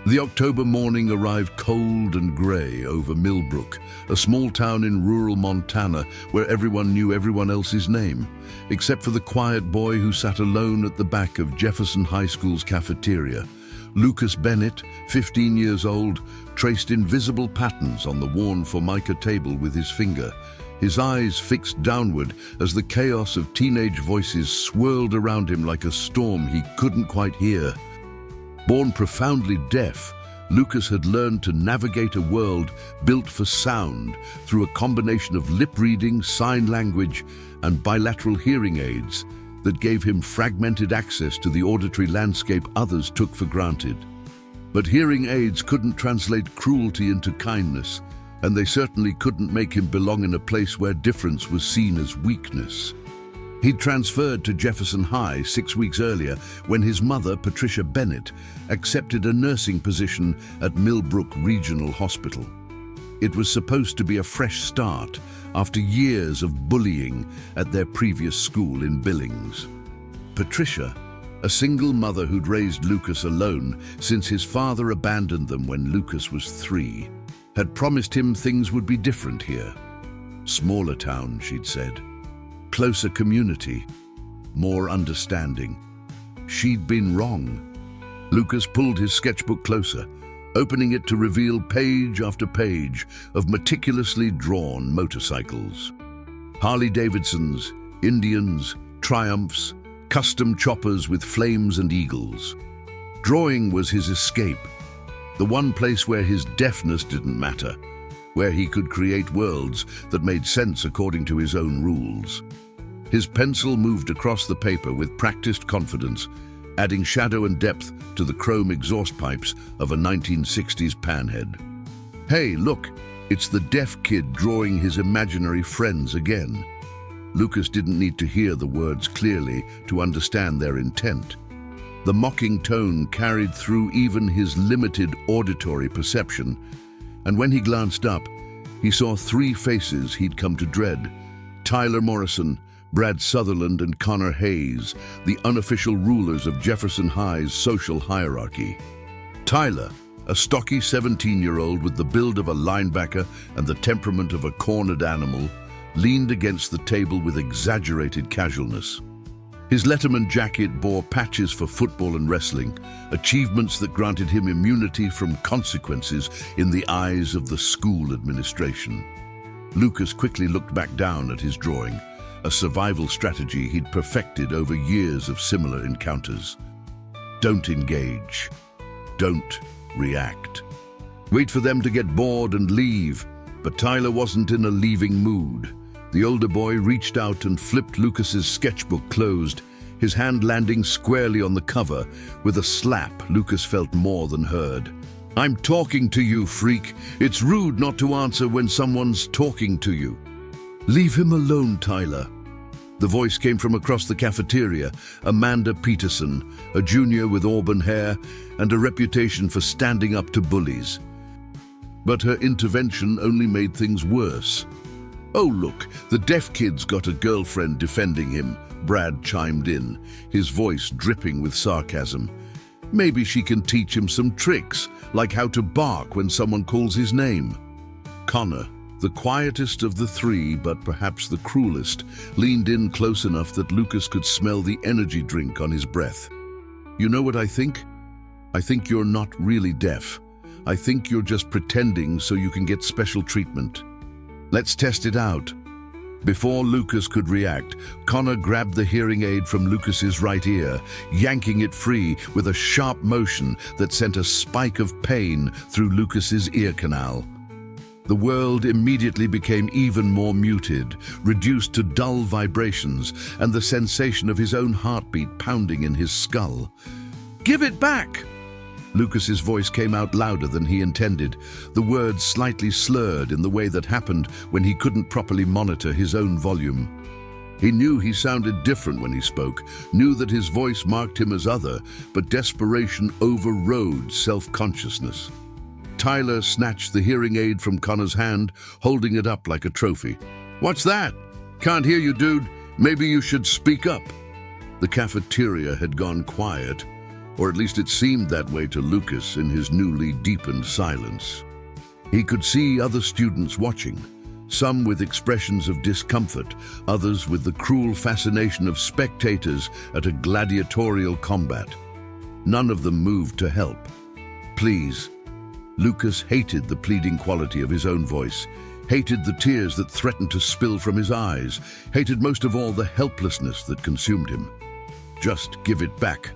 The October morning arrived cold and grey over Millbrook, a small town in rural Montana where everyone knew everyone else's name, except for the quiet boy who sat alone at the back of Jefferson High School's cafeteria. Lucas Bennett, 15 years old, traced invisible patterns on the worn Formica table with his finger, his eyes fixed downward as the chaos of teenage voices swirled around him like a storm he couldn't quite hear. Born profoundly deaf, Lucas had learned to navigate a world built for sound through a combination of lip reading, sign language, and bilateral hearing aids that gave him fragmented access to the auditory landscape others took for granted. But hearing aids couldn't translate cruelty into kindness, and they certainly couldn't make him belong in a place where difference was seen as weakness. He'd transferred to Jefferson High 6 weeks earlier when his mother, Patricia Bennett, accepted a nursing position at Millbrook Regional Hospital. It was supposed to be a fresh start after years of bullying at their previous school in Billings. Patricia, a single mother who'd raised Lucas alone since his father abandoned them when Lucas was 3, had promised him things would be different here. Smaller town, she'd said. Closer community, more understanding. She'd been wrong. Lucas pulled his sketchbook closer, opening it to reveal page after page of meticulously drawn motorcycles. Harley-Davidsons, Indians, Triumphs, custom choppers with flames and eagles. Drawing was his escape, the one place where his deafness didn't matter, where he could create worlds that made sense according to his own rules. His pencil moved across the paper with practiced confidence, adding shadow and depth to the chrome exhaust pipes of a 1960s panhead. Hey, look, it's the deaf kid drawing his imaginary friends again. Lucas didn't need to hear the words clearly to understand their intent. The mocking tone carried through even his limited auditory perception, and when he glanced up, he saw 3 faces he'd come to dread: Tyler Morrison, Brad Sutherland, and Connor Hayes, the unofficial rulers of Jefferson High's social hierarchy. Tyler, a stocky 17-year-old with the build of a linebacker and the temperament of a cornered animal, leaned against the table with exaggerated casualness. His Letterman jacket bore patches for football and wrestling, achievements that granted him immunity from consequences in the eyes of the school administration. Lucas quickly looked back down at his drawing, a survival strategy he'd perfected over years of similar encounters. Don't engage. Don't react. Wait for them to get bored and leave. But Tyler wasn't in a leaving mood. The older boy reached out and flipped Lucas's sketchbook closed, his hand landing squarely on the cover. With a slap, Lucas felt more than heard. "I'm talking to you, freak. It's rude not to answer when someone's talking to you." "Leave him alone, Tyler." The voice came from across the cafeteria, Amanda Peterson, a junior with auburn hair and a reputation for standing up to bullies. But her intervention only made things worse. "Oh look, the deaf kid's got a girlfriend defending him," Brad chimed in, his voice dripping with sarcasm. "Maybe she can teach him some tricks, like how to bark when someone calls his name." Connor, the quietest of the 3, but perhaps the cruelest, leaned in close enough that Lucas could smell the energy drink on his breath. "You know what I think? I think you're not really deaf. I think you're just pretending so you can get special treatment. Let's test it out." Before Lucas could react, Connor grabbed the hearing aid from Lucas's right ear, yanking it free with a sharp motion that sent a spike of pain through Lucas's ear canal. The world immediately became even more muted, reduced to dull vibrations and the sensation of his own heartbeat pounding in his skull. "Give it back!" Lucas's voice came out louder than he intended, the words slightly slurred in the way that happened when he couldn't properly monitor his own volume. He knew he sounded different when he spoke, knew that his voice marked him as other, but desperation overrode self-consciousness. Tyler snatched the hearing aid from Connor's hand, holding it up like a trophy. "What's that? Can't hear you, dude. Maybe you should speak up." The cafeteria had gone quiet. or at least it seemed that way to Lucas in his newly deepened silence. He could see other students watching, some with expressions of discomfort, others with the cruel fascination of spectators at a gladiatorial combat. None of them moved to help. "Please." Lucas hated the pleading quality of his own voice, hated the tears that threatened to spill from his eyes, hated most of all the helplessness that consumed him. "Just give it back."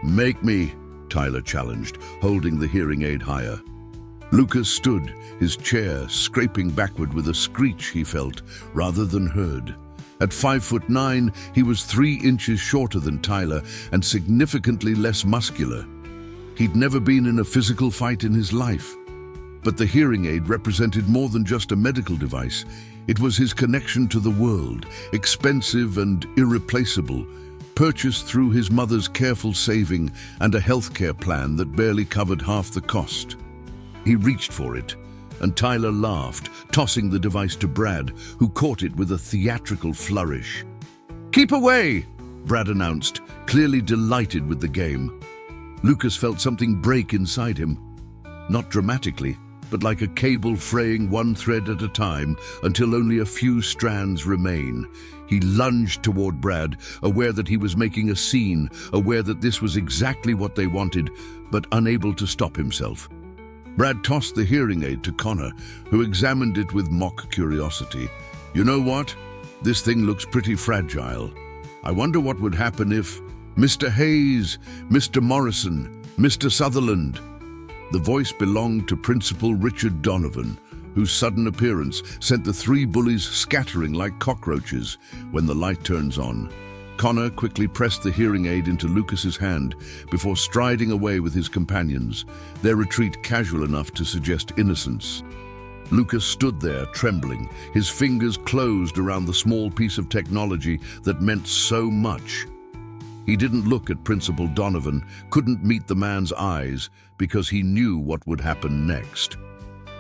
"Make me," Tyler challenged, holding the hearing aid higher. Lucas stood, his chair scraping backward with a screech he felt rather than heard. At 5'9", he was 3 inches shorter than Tyler and significantly less muscular. He'd never been in a physical fight in his life. But the hearing aid represented more than just a medical device. It was his connection to the world, expensive and irreplaceable, purchased through his mother's careful saving and a healthcare plan that barely covered half the cost. He reached for it, and Tyler laughed, tossing the device to Brad, who caught it with a theatrical flourish. "Keep away!" Brad announced, clearly delighted with the game. Lucas felt something break inside him. Not dramatically, but like a cable fraying one thread at a time until only a few strands remain. He lunged toward Brad, aware that he was making a scene, aware that this was exactly what they wanted, but unable to stop himself. Brad tossed the hearing aid to Connor, who examined it with mock curiosity. "You know what? This thing looks pretty fragile. I wonder what would happen if... Mr. Hayes, Mr. Morrison, Mr. Sutherland." The voice belonged to Principal Richard Donovan, whose sudden appearance sent the 3 bullies scattering like cockroaches when the light turns on. Connor quickly pressed the hearing aid into Lucas's hand before striding away with his companions, their retreat casual enough to suggest innocence. Lucas stood there, trembling, his fingers closed around the small piece of technology that meant so much. He didn't look at Principal Donovan, couldn't meet the man's eyes, because he knew what would happen next.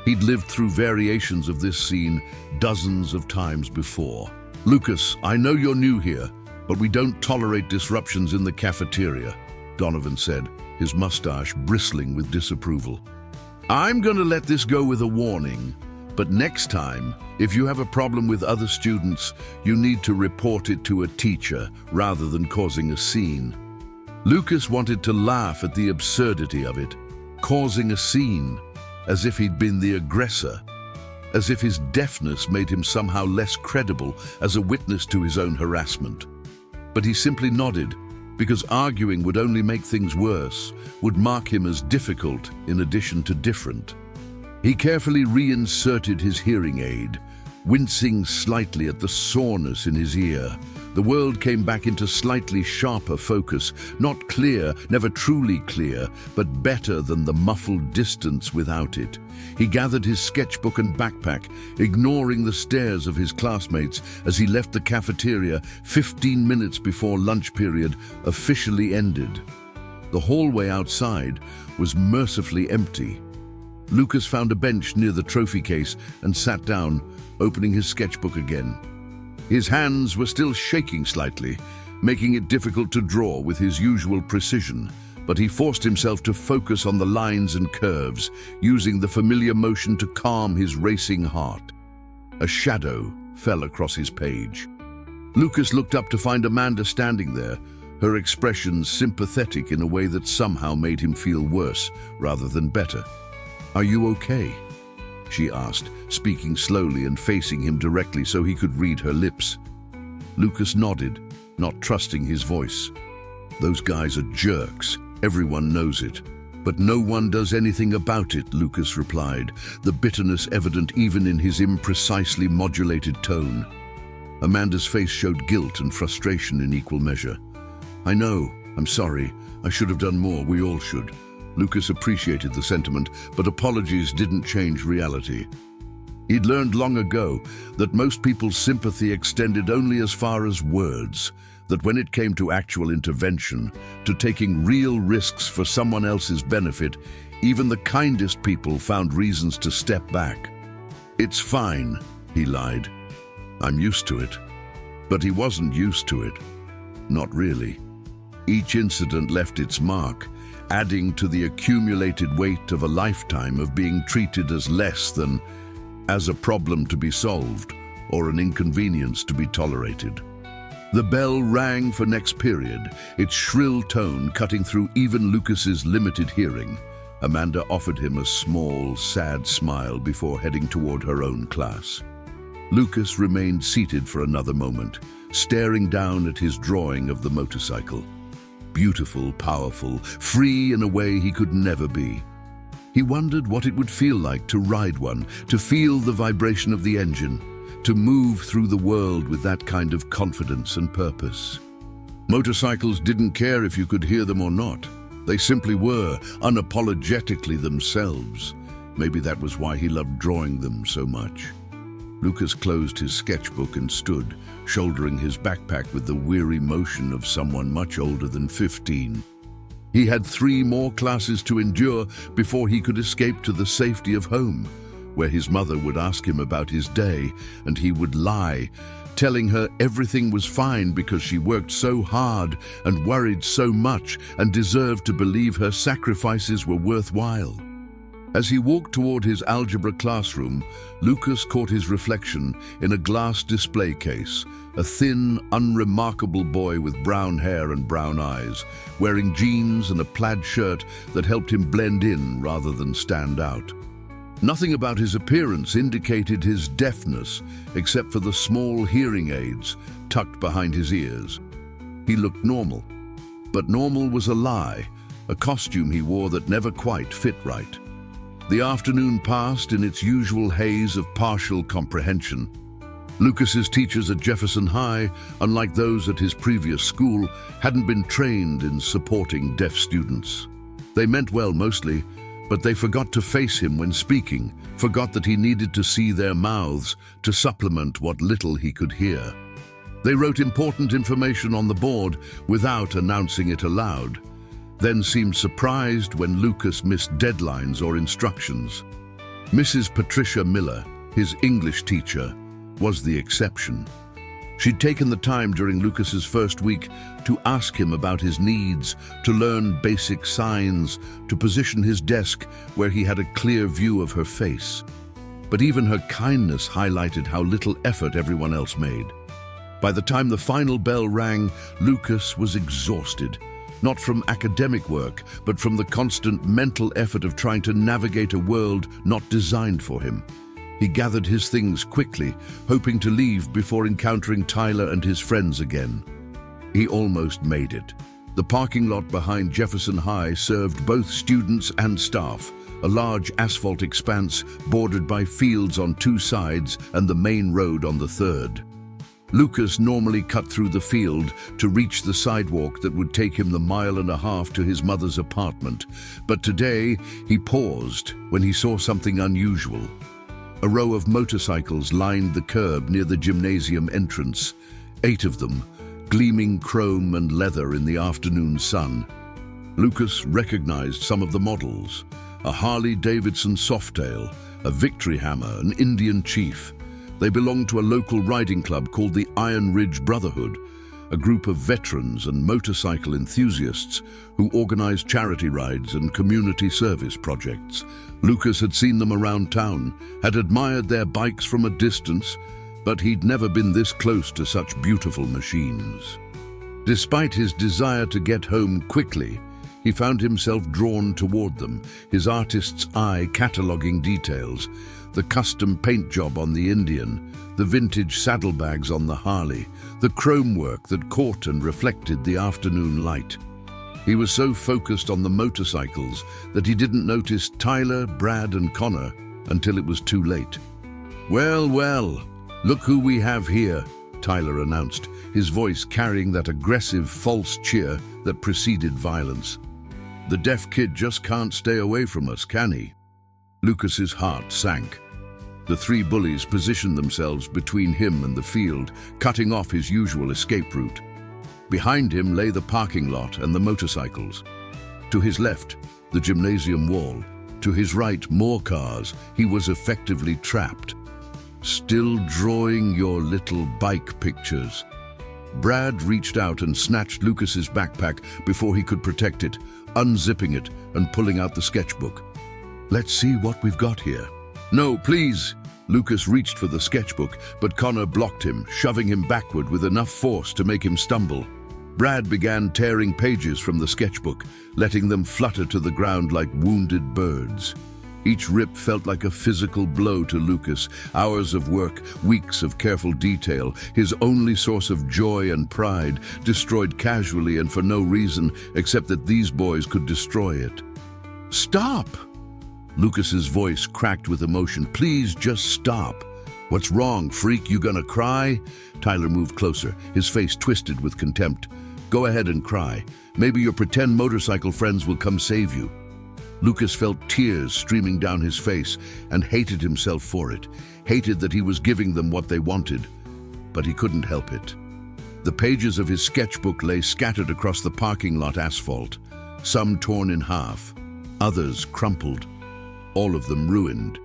He'd lived through variations of this scene dozens of times before. "Lucas, I know you're new here, but we don't tolerate disruptions in the cafeteria," Donovan said, his mustache bristling with disapproval. "I'm gonna let this go with a warning, but next time, if you have a problem with other students, you need to report it to a teacher rather than causing a scene." Lucas wanted to laugh at the absurdity of it, causing a scene, as if he'd been the aggressor, as if his deafness made him somehow less credible as a witness to his own harassment. But he simply nodded, because arguing would only make things worse, would mark him as difficult in addition to different. He carefully reinserted his hearing aid, wincing slightly at the soreness in his ear. The world came back into slightly sharper focus, not clear, never truly clear, but better than the muffled distance without it. He gathered his sketchbook and backpack, ignoring the stares of his classmates as he left the cafeteria 15 minutes before lunch period officially ended. The hallway outside was mercifully empty. Lucas found a bench near the trophy case and sat down, opening his sketchbook again. His hands were still shaking slightly, making it difficult to draw with his usual precision, but he forced himself to focus on the lines and curves, using the familiar motion to calm his racing heart. A shadow fell across his page. Lucas looked up to find Amanda standing there, her expression sympathetic in a way that somehow made him feel worse rather than better. "Are you okay?" she asked, speaking slowly and facing him directly so he could read her lips. Lucas nodded, not trusting his voice. "Those guys are jerks. Everyone knows it. But no one does anything about it," Lucas replied, the bitterness evident even in his imprecisely modulated tone. Amanda's face showed guilt and frustration in equal measure. "I know. I'm sorry. I should have done more. We all should." Lucas appreciated the sentiment, but apologies didn't change reality. He'd learned long ago that most people's sympathy extended only as far as words, that when it came to actual intervention, to taking real risks for someone else's benefit, even the kindest people found reasons to step back. "It's fine," he lied. "I'm used to it." But he wasn't used to it. Not really. Each incident left its mark, adding to the accumulated weight of a lifetime of being treated as less than as a problem to be solved or an inconvenience to be tolerated. The bell rang for next period, its shrill tone cutting through even Lucas's limited hearing. Amanda offered him a small, sad smile before heading toward her own class. Lucas remained seated for another moment, staring down at his drawing of the motorcycle. Beautiful, powerful, free in a way he could never be. He wondered what it would feel like to ride one, to feel the vibration of the engine, to move through the world with that kind of confidence and purpose. Motorcycles didn't care if you could hear them or not. They simply were, unapologetically themselves. Maybe that was why he loved drawing them so much. Lucas closed his sketchbook and stood, shouldering his backpack with the weary motion of someone much older than 15. He had 3 more classes to endure before he could escape to the safety of home, where his mother would ask him about his day, and he would lie, telling her everything was fine because she worked so hard and worried so much and deserved to believe her sacrifices were worthwhile. As he walked toward his algebra classroom, Lucas caught his reflection in a glass display case, a thin, unremarkable boy with brown hair and brown eyes, wearing jeans and a plaid shirt that helped him blend in rather than stand out. Nothing about his appearance indicated his deafness, except for the small hearing aids tucked behind his ears. He looked normal, but normal was a lie, a costume he wore that never quite fit right. The afternoon passed in its usual haze of partial comprehension. Lucas's teachers at Jefferson High, unlike those at his previous school, hadn't been trained in supporting deaf students. They meant well mostly, but they forgot to face him when speaking, forgot that he needed to see their mouths to supplement what little he could hear. They wrote important information on the board without announcing it aloud, then seemed surprised when Lucas missed deadlines or instructions. Mrs. Patricia Miller, his English teacher, was the exception. She'd taken the time during Lucas's first week to ask him about his needs, to learn basic signs, to position his desk where he had a clear view of her face. But even her kindness highlighted how little effort everyone else made. By the time the final bell rang, Lucas was exhausted. Not from academic work, but from the constant mental effort of trying to navigate a world not designed for him. He gathered his things quickly, hoping to leave before encountering Tyler and his friends again. He almost made it. The parking lot behind Jefferson High served both students and staff, a large asphalt expanse bordered by fields on 2 sides and the main road on the 3rd. Lucas normally cut through the field to reach the sidewalk that would take him the 1.5 miles to his mother's apartment, but today he paused when he saw something unusual. A row of motorcycles lined the curb near the gymnasium entrance, 8 of them, gleaming chrome and leather in the afternoon sun. Lucas recognized some of the models: a Harley-Davidson Softail, a Victory Hammer, an Indian Chief. They belonged to a local riding club called the Iron Ridge Brotherhood, a group of veterans and motorcycle enthusiasts who organized charity rides and community service projects. Lucas had seen them around town, had admired their bikes from a distance, but he'd never been this close to such beautiful machines. Despite his desire to get home quickly, he found himself drawn toward them, his artist's eye cataloging details: the custom paint job on the Indian, the vintage saddlebags on the Harley, the chrome work that caught and reflected the afternoon light. He was so focused on the motorcycles that he didn't notice Tyler, Brad, and Connor until it was too late. "Well, well, look who we have here," Tyler announced, his voice carrying that aggressive false cheer that preceded violence. "The deaf kid just can't stay away from us, can he?" Lucas's heart sank. The 3 bullies positioned themselves between him and the field, cutting off his usual escape route. Behind him lay the parking lot and the motorcycles. To his left, the gymnasium wall. To his right, more cars. He was effectively trapped. "Still drawing your little bike pictures?" Brad reached out and snatched Lucas's backpack before he could protect it, unzipping it and pulling out the sketchbook. "Let's see what we've got here." "No, please!" Lucas reached for the sketchbook, but Connor blocked him, shoving him backward with enough force to make him stumble. Brad began tearing pages from the sketchbook, letting them flutter to the ground like wounded birds. Each rip felt like a physical blow to Lucas. Hours of work, weeks of careful detail, his only source of joy and pride, destroyed casually and for no reason except that these boys could destroy it. "Stop!" Lucas's voice cracked with emotion. "Please just stop." "What's wrong, freak? You gonna cry?" Tyler moved closer, his face twisted with contempt. "Go ahead and cry. Maybe your pretend motorcycle friends will come save you." Lucas felt tears streaming down his face and hated himself for it, hated that he was giving them what they wanted, but he couldn't help it. The pages of his sketchbook lay scattered across the parking lot asphalt, some torn in half, others crumpled, all of them ruined.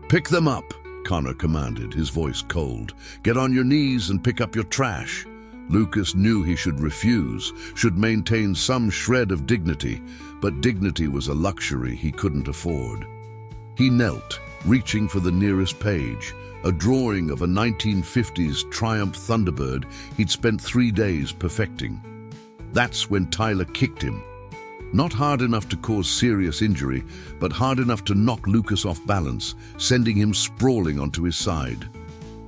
"Pick them up," Connor commanded, his voice cold. "Get on your knees and pick up your trash." Lucas knew he should refuse, should maintain some shred of dignity, but dignity was a luxury he couldn't afford. He knelt, reaching for the nearest page, a drawing of a 1950s Triumph Thunderbird he'd spent 3 days perfecting. That's when Tyler kicked him. Not hard enough to cause serious injury, but hard enough to knock Lucas off balance, sending him sprawling onto his side.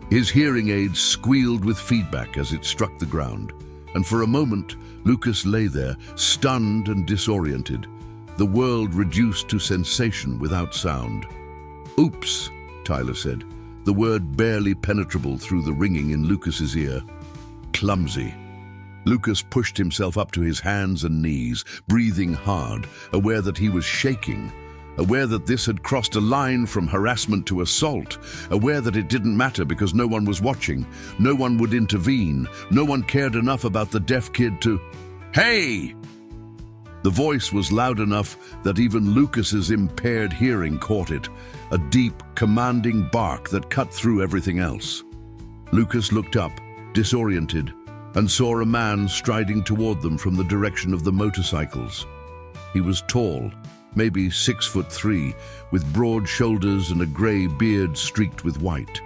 His hearing aids squealed with feedback as it struck the ground, and for a moment, Lucas lay there, stunned and disoriented, the world reduced to sensation without sound. "Oops," Tyler said, the word barely penetrable through the ringing in Lucas's ear. "Clumsy." Lucas pushed himself up to his hands and knees, breathing hard, aware that he was shaking, aware that this had crossed a line from harassment to assault, aware that it didn't matter because no one was watching, no one would intervene, no one cared enough about the deaf kid to, "Hey!" The voice was loud enough that even Lucas's impaired hearing caught it, a deep, commanding bark that cut through everything else. Lucas looked up, disoriented, and saw a man striding toward them from the direction of the motorcycles. He was tall, maybe 6'3", with broad shoulders and a grey beard streaked with white.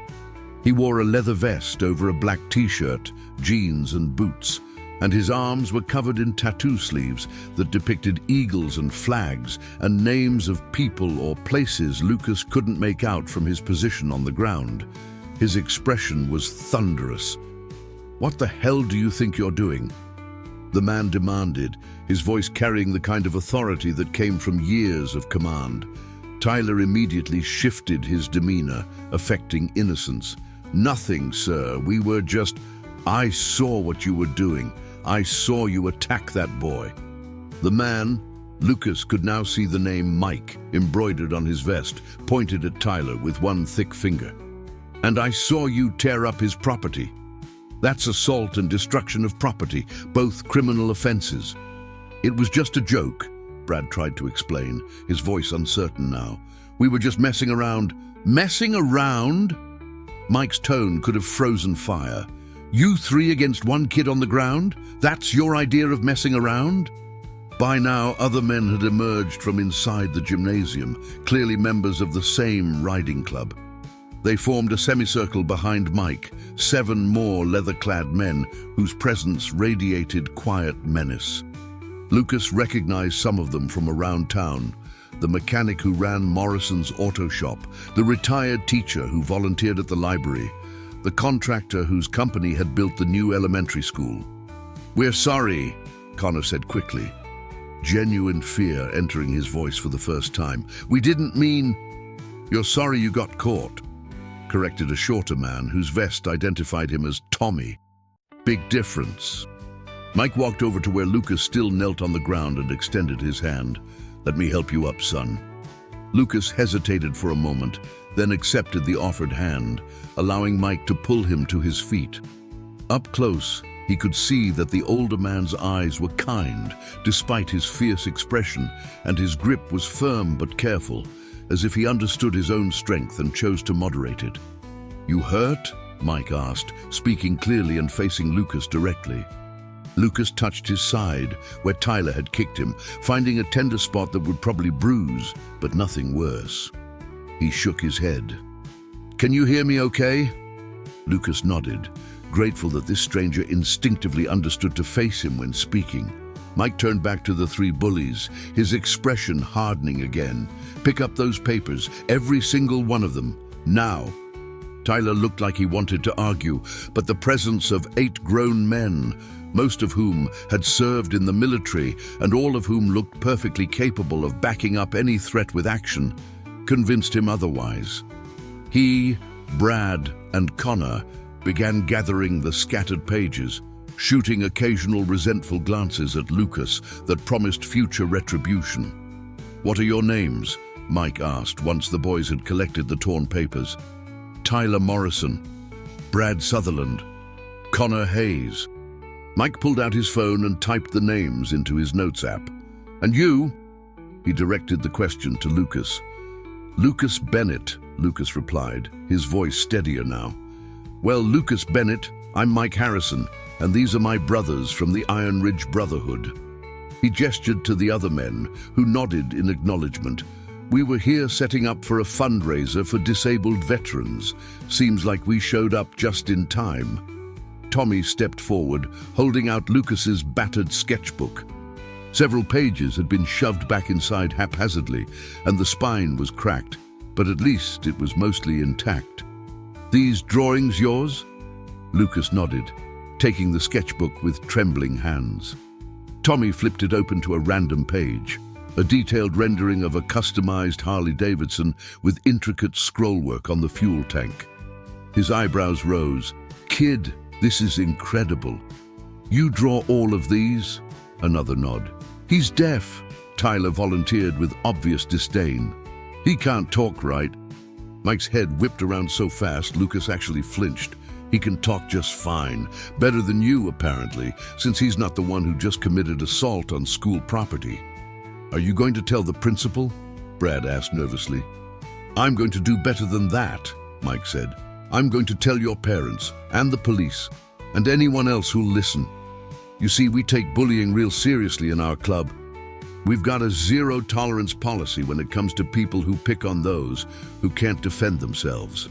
He wore a leather vest over a black t-shirt, jeans and boots, and his arms were covered in tattoo sleeves that depicted eagles and flags and names of people or places Lucas couldn't make out from his position on the ground. His expression was thunderous. "What the hell do you think you're doing?" the man demanded, his voice carrying the kind of authority that came from years of command. Tyler immediately shifted his demeanor, affecting innocence. "Nothing, sir. We were just... I saw what you were doing. I saw you attack that boy." The man, Lucas could now see the name Mike embroidered on his vest, pointed at Tyler with one thick finger. "And I saw you tear up his property. That's assault and destruction of property, both criminal offenses." "It was just a joke," Brad tried to explain, his voice uncertain now. "We were just messing around." "Messing around?" Mike's tone could have frozen fire. "You three against one kid on the ground? That's your idea of messing around?" By now, other men had emerged from inside the gymnasium, clearly members of the same riding club. They formed a semicircle behind Mike, 7 more leather-clad men whose presence radiated quiet menace. Lucas recognized some of them from around town: the mechanic who ran Morrison's auto shop, the retired teacher who volunteered at the library, the contractor whose company had built the new elementary school. "We're sorry," Connor said quickly, genuine fear entering his voice for the first time. "We didn't mean..." "You're sorry you got caught," corrected a shorter man whose vest identified him as Tommy. "Big difference." Mike walked over to where Lucas still knelt on the ground and extended his hand. "Let me help you up, son." Lucas hesitated for a moment, then accepted the offered hand, allowing Mike to pull him to his feet. Up close, he could see that the older man's eyes were kind, despite his fierce expression, and his grip was firm but careful, as if he understood his own strength and chose to moderate it. "You hurt?" Mike asked, speaking clearly and facing Lucas directly. Lucas touched his side, where Tyler had kicked him, finding a tender spot that would probably bruise, but nothing worse. He shook his head. "Can you hear me okay?" Lucas nodded, grateful that this stranger instinctively understood to face him when speaking. Mike turned back to the three bullies, his expression hardening again. "Pick up those papers, every single one of them, now." Tyler looked like he wanted to argue, but the presence of 8 grown men, most of whom had served in the military and all of whom looked perfectly capable of backing up any threat with action, convinced him otherwise. He, Brad, and Connor began gathering the scattered pages, shooting occasional resentful glances at Lucas that promised future retribution. "What are your names?" Mike asked once the boys had collected the torn papers. "Tyler Morrison, Brad Sutherland, Connor Hayes." Mike pulled out his phone and typed the names into his notes app. "And you?" He directed the question to Lucas. "Lucas Bennett," Lucas replied, his voice steadier now. "Well, Lucas Bennett, I'm Mike Harrison, and these are my brothers from the Iron Ridge Brotherhood." He gestured to the other men, who nodded in acknowledgement. "We were here setting up for a fundraiser for disabled veterans. Seems like we showed up just in time." Tommy stepped forward, holding out Lucas's battered sketchbook. Several pages had been shoved back inside haphazardly, and the spine was cracked, but at least it was mostly intact. "These drawings yours?" Lucas nodded, taking the sketchbook with trembling hands. Tommy flipped it open to a random page, a detailed rendering of a customized Harley-Davidson with intricate scrollwork on the fuel tank. His eyebrows rose. "Kid, this is incredible. You draw all of these?" Another nod. "He's deaf," Tyler volunteered with obvious disdain. "He can't talk right." Mike's head whipped around so fast Lucas actually flinched. "He can talk just fine. Better than you, apparently, since he's not the one who just committed assault on school property." "Are you going to tell the principal?" Brad asked nervously. "I'm going to do better than that," Mike said. "I'm going to tell your parents, and the police, and anyone else who'll listen. You see, we take bullying real seriously in our club. We've got a zero-tolerance policy when it comes to people who pick on those who can't defend themselves."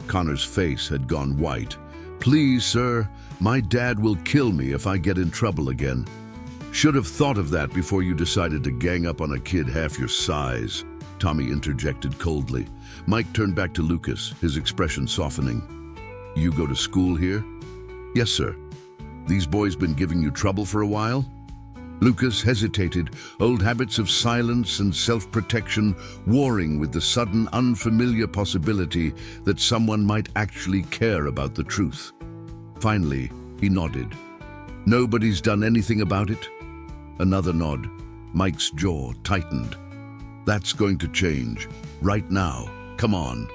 Connor's face had gone white. "Please, sir, my dad will kill me if I get in trouble again." "Should have thought of that before you decided to gang up on a kid half your size," Tommy interjected coldly. Mike turned back to Lucas, his expression softening. "You go to school here?" "Yes, sir." "These boys been giving you trouble for a while?" Lucas hesitated, old habits of silence and self-protection warring with the sudden unfamiliar possibility that someone might actually care about the truth. Finally, he nodded. "Nobody's done anything about it?" Another nod. Mike's jaw tightened. "That's going to change. Right now. Come on."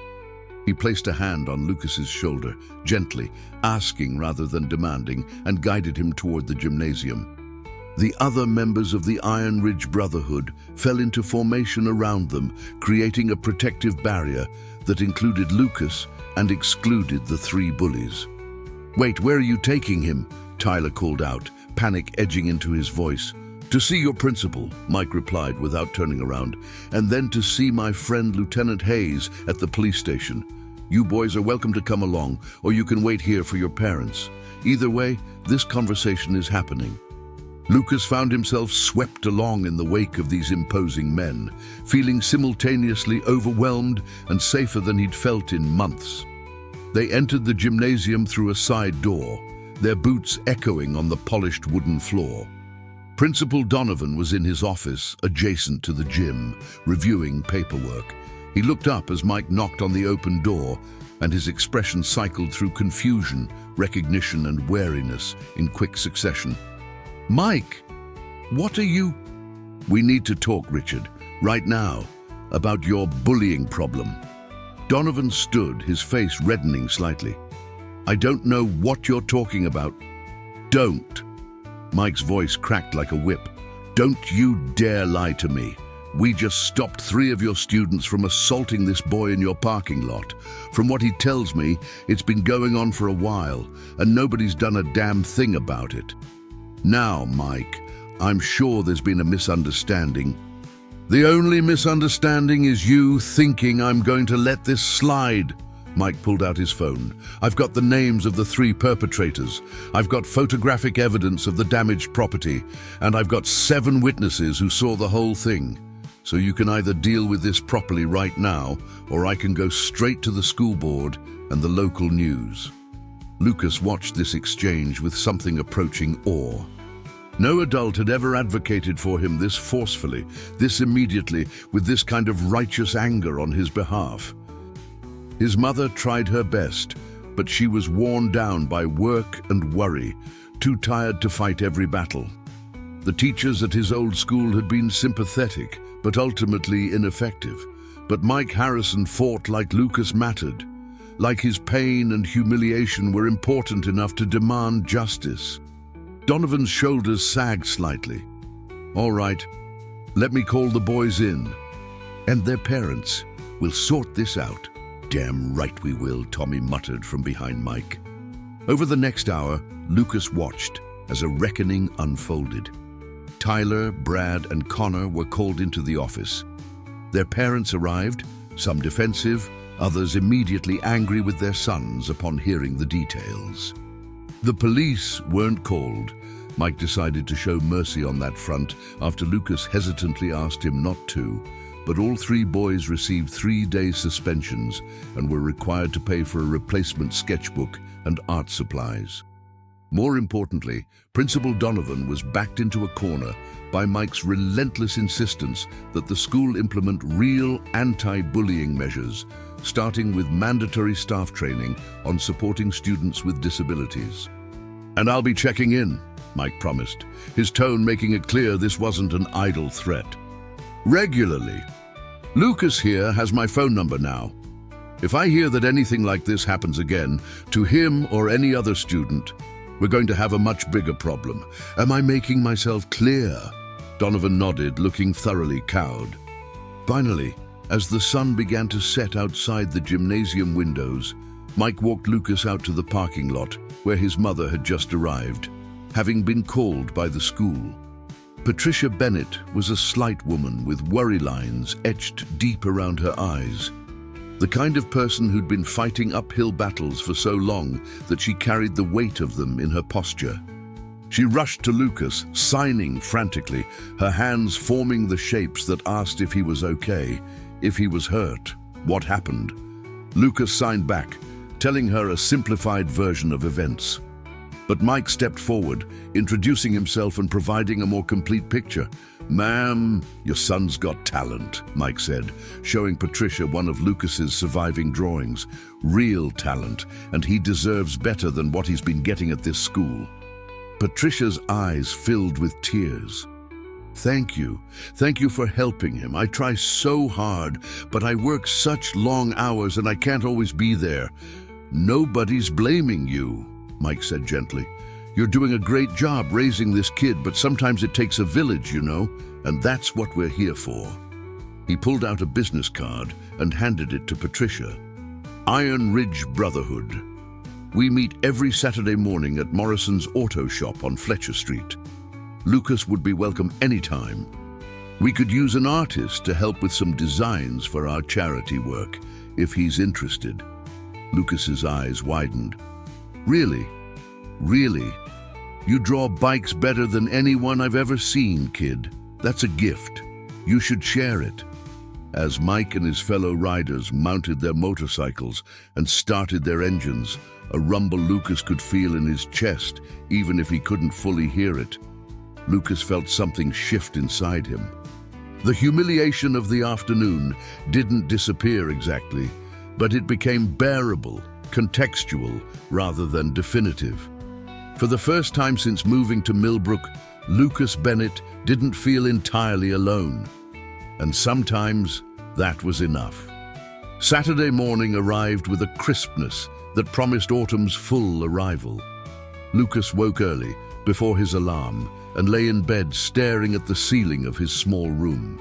He placed a hand on Lucas's shoulder, gently, asking rather than demanding, and guided him toward the gymnasium. The other members of the Iron Ridge Brotherhood fell into formation around them, creating a protective barrier that included Lucas and excluded the 3 bullies. "Wait, where are you taking him?" Tyler called out, panic edging into his voice. "To see your principal," Mike replied without turning around, "and then to see my friend Lieutenant Hayes at the police station. You boys are welcome to come along, or you can wait here for your parents. Either way, this conversation is happening." Lucas found himself swept along in the wake of these imposing men, feeling simultaneously overwhelmed and safer than he'd felt in months. They entered the gymnasium through a side door, their boots echoing on the polished wooden floor. Principal Donovan was in his office, adjacent to the gym, reviewing paperwork. He looked up as Mike knocked on the open door, and his expression cycled through confusion, recognition, and wariness in quick succession. "Mike, what are you—" "We need to talk, Richard, right now, about your bullying problem." Donovan stood, his face reddening slightly. "I don't know what you're talking about." "Don't." Mike's voice cracked like a whip. "Don't you dare lie to me. We just stopped 3 of your students from assaulting this boy in your parking lot. From what he tells me, it's been going on for a while, and nobody's done a damn thing about it. Now, Mike, I'm sure there's been a misunderstanding. The only misunderstanding is you thinking I'm going to let this slide. Mike pulled out his phone. I've got the names of the 3 perpetrators. I've got photographic evidence of the damaged property, and I've got 7 witnesses who saw the whole thing. So you can either deal with this properly right now, or I can go straight to the school board and the local news. Lucas watched this exchange with something approaching awe. No adult had ever advocated for him this forcefully, this immediately, with this kind of righteous anger on his behalf. His mother tried her best, but she was worn down by work and worry, too tired to fight every battle. The teachers at his old school had been sympathetic, but ultimately ineffective. But Mike Harrison fought like Lucas mattered, like his pain and humiliation were important enough to demand justice. Donovan's shoulders sagged slightly. All right, let me call the boys in. And their parents. We'll sort this out. Damn right we will, Tommy muttered from behind Mike. Over the next hour, Lucas watched as a reckoning unfolded. Tyler, Brad, and Connor were called into the office. Their parents arrived, some defensive, others immediately angry with their sons upon hearing the details. The police weren't called. Mike decided to show mercy on that front after Lucas hesitantly asked him not to, but all 3 boys received 3-day suspensions and were required to pay for a replacement sketchbook and art supplies. More importantly, Principal Donovan was backed into a corner by Mike's relentless insistence that the school implement real anti-bullying measures, starting with mandatory staff training on supporting students with disabilities. And I'll be checking in, Mike promised, his tone making it clear this wasn't an idle threat. Regularly. Lucas here has my phone number now. If I hear that anything like this happens again, to him or any other student, we're going to have a much bigger problem. Am I making myself clear? Donovan nodded, looking thoroughly cowed. Finally, as the sun began to set outside the gymnasium windows, Mike walked Lucas out to the parking lot where his mother had just arrived, having been called by the school. Patricia Bennett was a slight woman with worry lines etched deep around her eyes. The kind of person who'd been fighting uphill battles for so long that she carried the weight of them in her posture. She rushed to Lucas, signing frantically, her hands forming the shapes that asked if he was okay, if he was hurt, what happened. Lucas signed back, telling her a simplified version of events. But Mike stepped forward, introducing himself and providing a more complete picture. "Ma'am, your son's got talent," Mike said, showing Patricia one of Lucas's surviving drawings. Real talent, and he deserves better than what he's been getting at this school. Patricia's eyes filled with tears. Thank you for helping him. I try so hard, but I work such long hours and I can't always be there." "Nobody's blaming you," Mike said gently. "You're doing a great job raising this kid, but sometimes it takes a village, you know, and that's what we're here for." He pulled out a business card and handed it to Patricia. "Iron Ridge Brotherhood. We meet every Saturday morning at Morrison's Auto Shop on Fletcher Street. Lucas would be welcome anytime. We could use an artist to help with some designs for our charity work, if he's interested." Lucas's eyes widened. "Really? Really? You draw bikes better than anyone I've ever seen, kid. That's a gift. You should share it." As Mike and his fellow riders mounted their motorcycles and started their engines, a rumble Lucas could feel in his chest, even if he couldn't fully hear it. Lucas felt something shift inside him. The humiliation of the afternoon didn't disappear exactly, but it became bearable, contextual, rather than definitive. For the first time since moving to Millbrook, Lucas Bennett didn't feel entirely alone. And sometimes that was enough. Saturday morning arrived with a crispness that promised autumn's full arrival. Lucas woke early, before his alarm, and lay in bed staring at the ceiling of his small room.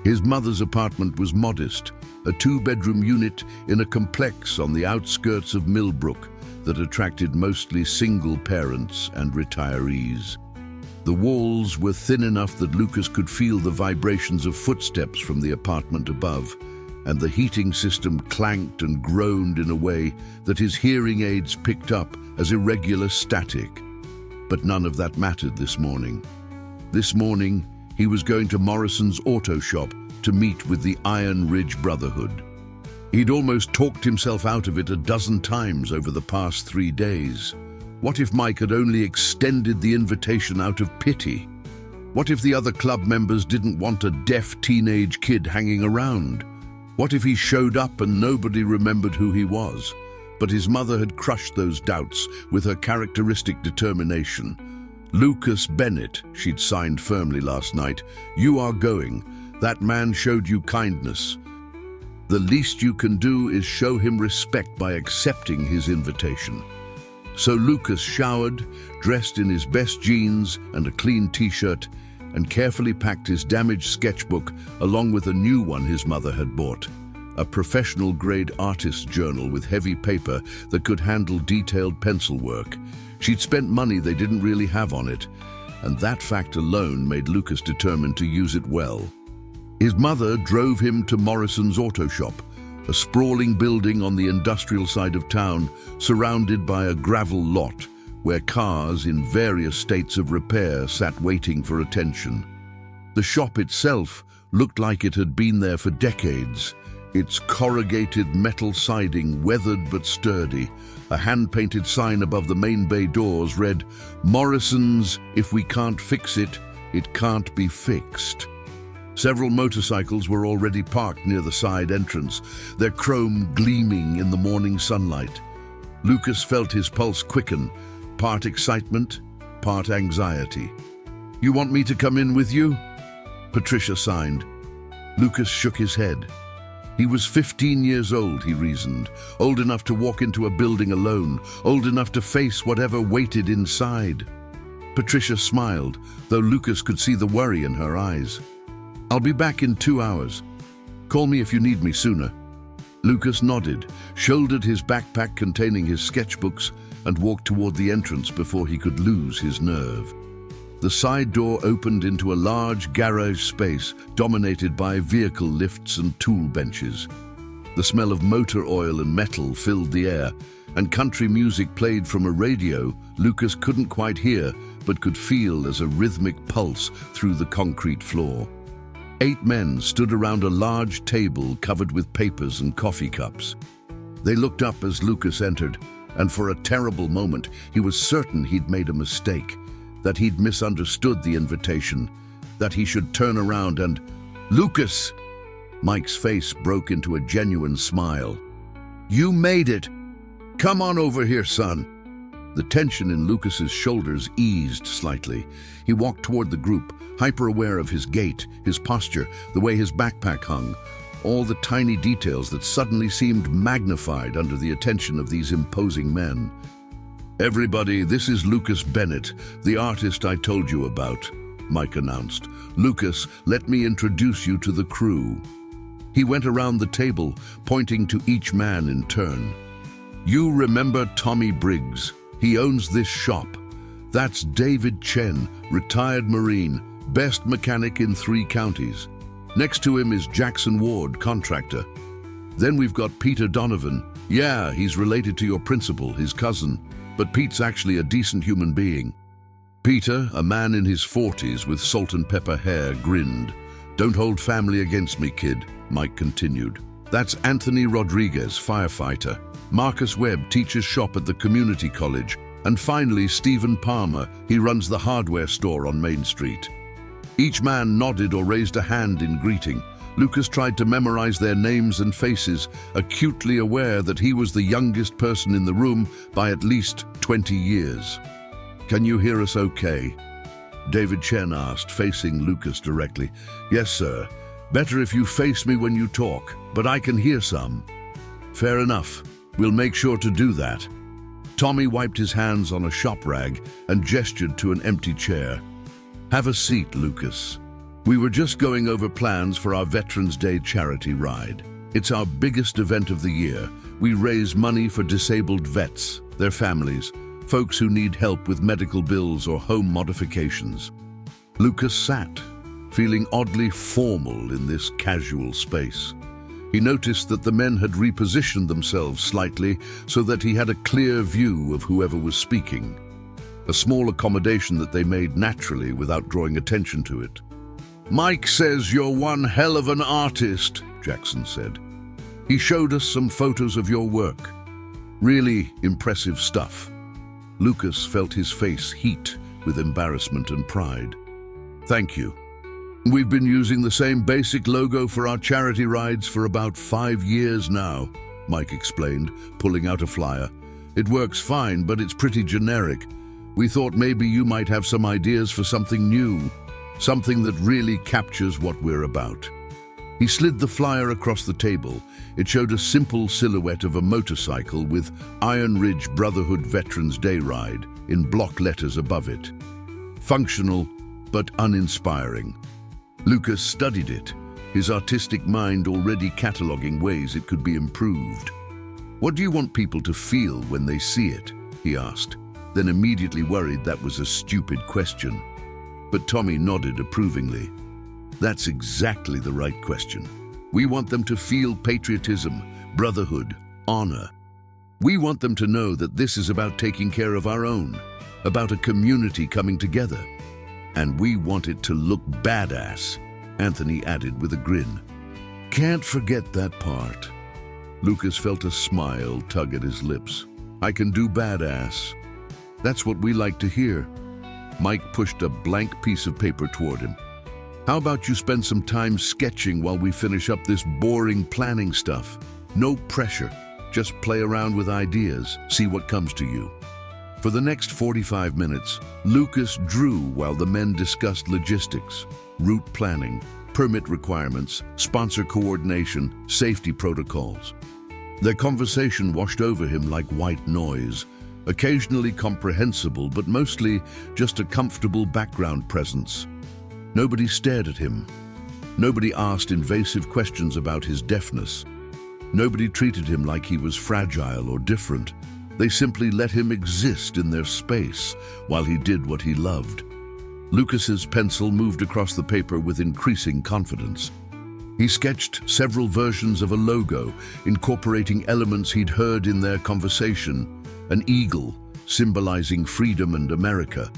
His mother's apartment was modest, a two-bedroom unit in a complex on the outskirts of Millbrook that attracted mostly single parents and retirees. The walls were thin enough that Lucas could feel the vibrations of footsteps from the apartment above, and the heating system clanked and groaned in a way that his hearing aids picked up as irregular static. But none of that mattered this morning. This morning, he was going to Morrison's auto shop to meet with the Iron Ridge Brotherhood. He'd almost talked himself out of it a dozen times over the past 3 days. What if Mike had only extended the invitation out of pity? What if the other club members didn't want a deaf teenage kid hanging around? What if he showed up and nobody remembered who he was? But his mother had crushed those doubts with her characteristic determination. "Lucas Bennett," she'd signed firmly last night. "You are going. That man showed you kindness. The least you can do is show him respect by accepting his invitation." So Lucas showered, dressed in his best jeans and a clean t-shirt, and carefully packed his damaged sketchbook along with a new one his mother had bought. A professional-grade artist's journal with heavy paper that could handle detailed pencil work. She'd spent money they didn't really have on it, and that fact alone made Lucas determined to use it well. His mother drove him to Morrison's auto shop, a sprawling building on the industrial side of town, surrounded by a gravel lot where cars in various states of repair sat waiting for attention. The shop itself looked like it had been there for decades, its corrugated metal siding weathered but sturdy. A hand-painted sign above the main bay doors read, "Morrison's, if we can't fix it, it can't be fixed." Several motorcycles were already parked near the side entrance, their chrome gleaming in the morning sunlight. Lucas felt his pulse quicken, part excitement, part anxiety. "You want me to come in with you?" Patricia signed. Lucas shook his head. He was 15 years old, he reasoned, old enough to walk into a building alone, old enough to face whatever waited inside. Patricia smiled, though Lucas could see the worry in her eyes. "I'll be back in 2 hours. Call me if you need me sooner." Lucas nodded, shouldered his backpack containing his sketchbooks, and walked toward the entrance before he could lose his nerve. The side door opened into a large garage space dominated by vehicle lifts and tool benches. The smell of motor oil and metal filled the air, and country music played from a radio Lucas couldn't quite hear but could feel as a rhythmic pulse through the concrete floor. 8 men stood around a large table covered with papers and coffee cups. They looked up as Lucas entered, and for a terrible moment he was certain he'd made a mistake, that he'd misunderstood the invitation, that he should turn around and, "Lucas!" Mike's face broke into a genuine smile. "You made it! Come on over here, son!" The tension in Lucas's shoulders eased slightly. He walked toward the group, hyper-aware of his gait, his posture, the way his backpack hung, all the tiny details that suddenly seemed magnified under the attention of these imposing men. "Everybody, this is Lucas Bennett, the artist I told you about," Mike announced. "Lucas, let me introduce you to the crew." He went around the table, pointing to each man in turn. "You remember Tommy Briggs. He owns this shop. That's David Chen, retired Marine, best mechanic in 3 counties. Next to him is Jackson Ward, contractor. Then we've got Peter Donovan. Yeah, he's related to your principal, his cousin, but Pete's actually a decent human being." Peter, a man in his 40s with salt and pepper hair, grinned. "Don't hold family against me, kid," Mike continued. "That's Anthony Rodriguez, firefighter. Marcus Webb teaches shop at the community college. And finally, Stephen Palmer. He runs the hardware store on Main Street." Each man nodded or raised a hand in greeting. Lucas tried to memorize their names and faces, acutely aware that he was the youngest person in the room by at least 20 years. "Can you hear us okay?" David Chen asked, facing Lucas directly. "Yes, sir. Better if you face me when you talk, but I can hear some." "Fair enough. We'll make sure to do that." Tommy wiped his hands on a shop rag and gestured to an empty chair. "Have a seat, Lucas." We were just going over plans for our Veterans Day charity ride. It's our biggest event of the year. We raise money for disabled vets, their families, folks who need help with medical bills or home modifications. Lucas sat, feeling oddly formal in this casual space. He noticed that the men had repositioned themselves slightly so that he had a clear view of whoever was speaking. A small accommodation that they made naturally without drawing attention to it. "Mike says you're one hell of an artist," Jackson said. "He showed us some photos of your work. Really impressive stuff." Lucas felt his face heat with embarrassment and pride. "Thank you. We've been using the same basic logo for our charity rides for about 5 years now," Mike explained, pulling out a flyer. "It works fine, but it's pretty generic. We thought maybe you might have some ideas for something new, something that really captures what we're about." He slid the flyer across the table. It showed a simple silhouette of a motorcycle with Iron Ridge Brotherhood Veterans Day Ride in block letters above it. Functional, but uninspiring. Lucas studied it, his artistic mind already cataloging ways it could be improved. "What do you want people to feel when they see it?" he asked, then immediately worried that was a stupid question. But Tommy nodded approvingly. "That's exactly the right question. We want them to feel patriotism, brotherhood, honor. We want them to know that this is about taking care of our own, about a community coming together. And we want it to look badass," Anthony added with a grin. "Can't forget that part." Lucas felt a smile tug at his lips. "I can do badass. That's what we like to hear." Mike pushed a blank piece of paper toward him. "How about you spend some time sketching while we finish up this boring planning stuff? No pressure. Just play around with ideas, see what comes to you." For the next 45 minutes, Lucas drew while the men discussed logistics, route planning, permit requirements, sponsor coordination, safety protocols. Their conversation washed over him like white noise, occasionally comprehensible, but mostly just a comfortable background presence. Nobody stared at him. Nobody asked invasive questions about his deafness. Nobody treated him like he was fragile or different. They simply let him exist in their space while he did what he loved. Lucas's pencil moved across the paper with increasing confidence. He sketched several versions of a logo, incorporating elements he'd heard in their conversation. An eagle, symbolizing freedom and America.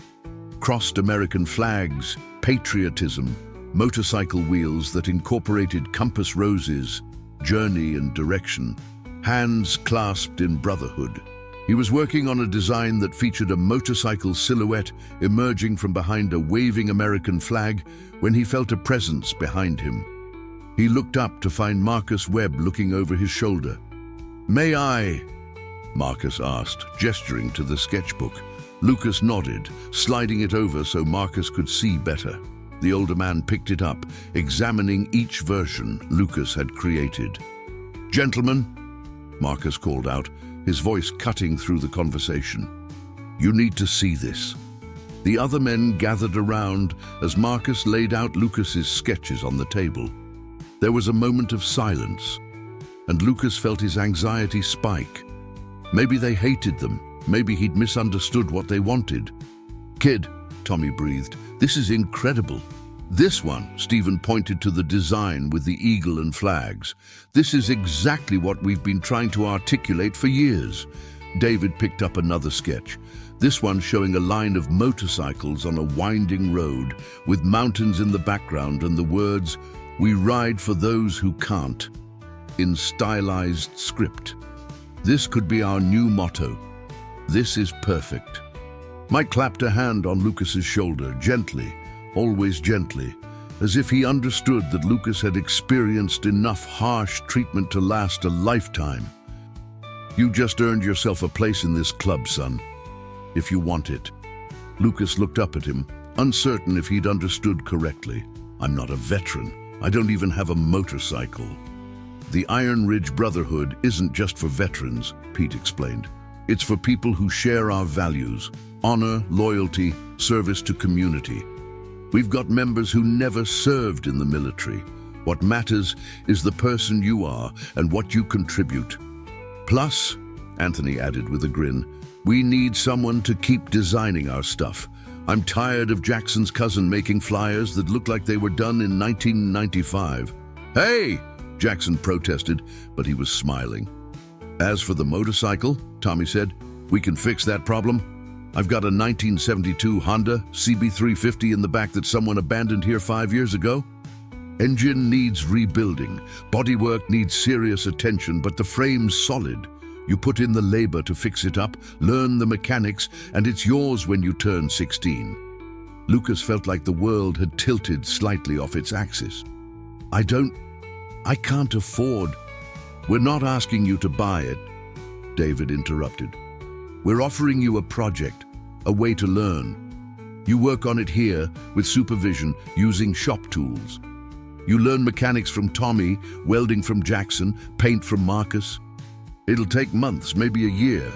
Crossed American flags, patriotism, motorcycle wheels that incorporated compass roses, journey and direction, hands clasped in brotherhood. He was working on a design that featured a motorcycle silhouette emerging from behind a waving American flag when he felt a presence behind him. He looked up to find Marcus Webb looking over his shoulder. "May I?" Marcus asked, gesturing to the sketchbook. Lucas nodded, sliding it over so Marcus could see better. The older man picked it up, examining each version Lucas had created. "Gentlemen," Marcus called out, his voice cutting through the conversation. "You need to see this." The other men gathered around as Marcus laid out Lucas's sketches on the table. There was a moment of silence, and Lucas felt his anxiety spike. Maybe they hated them. Maybe he'd misunderstood what they wanted. "Kid," Tommy breathed, "this is incredible." "This one," Stephen pointed to the design with the eagle and flags. "This is exactly what we've been trying to articulate for years." David picked up another sketch. This one showing a line of motorcycles on a winding road with mountains in the background and the words, "We ride for those who can't," in stylized script. "This could be our new motto. This is perfect." Mike clapped a hand on Lucas's shoulder, gently, always gently, as if he understood that Lucas had experienced enough harsh treatment to last a lifetime. "You just earned yourself a place in this club, son, if you want it." Lucas looked up at him, uncertain if he'd understood correctly. "I'm not a veteran. I don't even have a motorcycle." "The Iron Ridge Brotherhood isn't just for veterans," Pete explained. "It's for people who share our values, honor, loyalty, service to community. We've got members who never served in the military. What matters is the person you are and what you contribute. Plus, Anthony added with a grin, we need someone to keep designing our stuff. I'm tired of Jackson's cousin making flyers that look like they were done in 1995. Hey! Jackson protested, but he was smiling. As for the motorcycle, Tommy said, we can fix that problem. I've got a 1972 Honda CB350 in the back that someone abandoned here 5 years ago. Engine needs rebuilding. Bodywork needs serious attention, but the frame's solid. You put in the labor to fix it up, learn the mechanics, and it's yours when you turn 16. Lucas felt like the world had tilted slightly off its axis. I can't afford. We're not asking you to buy it, David interrupted. We're offering you a project, a way to learn. You work on it here with supervision using shop tools. You learn mechanics from Tommy, welding from Jackson, paint from Marcus. It'll take months, maybe a year,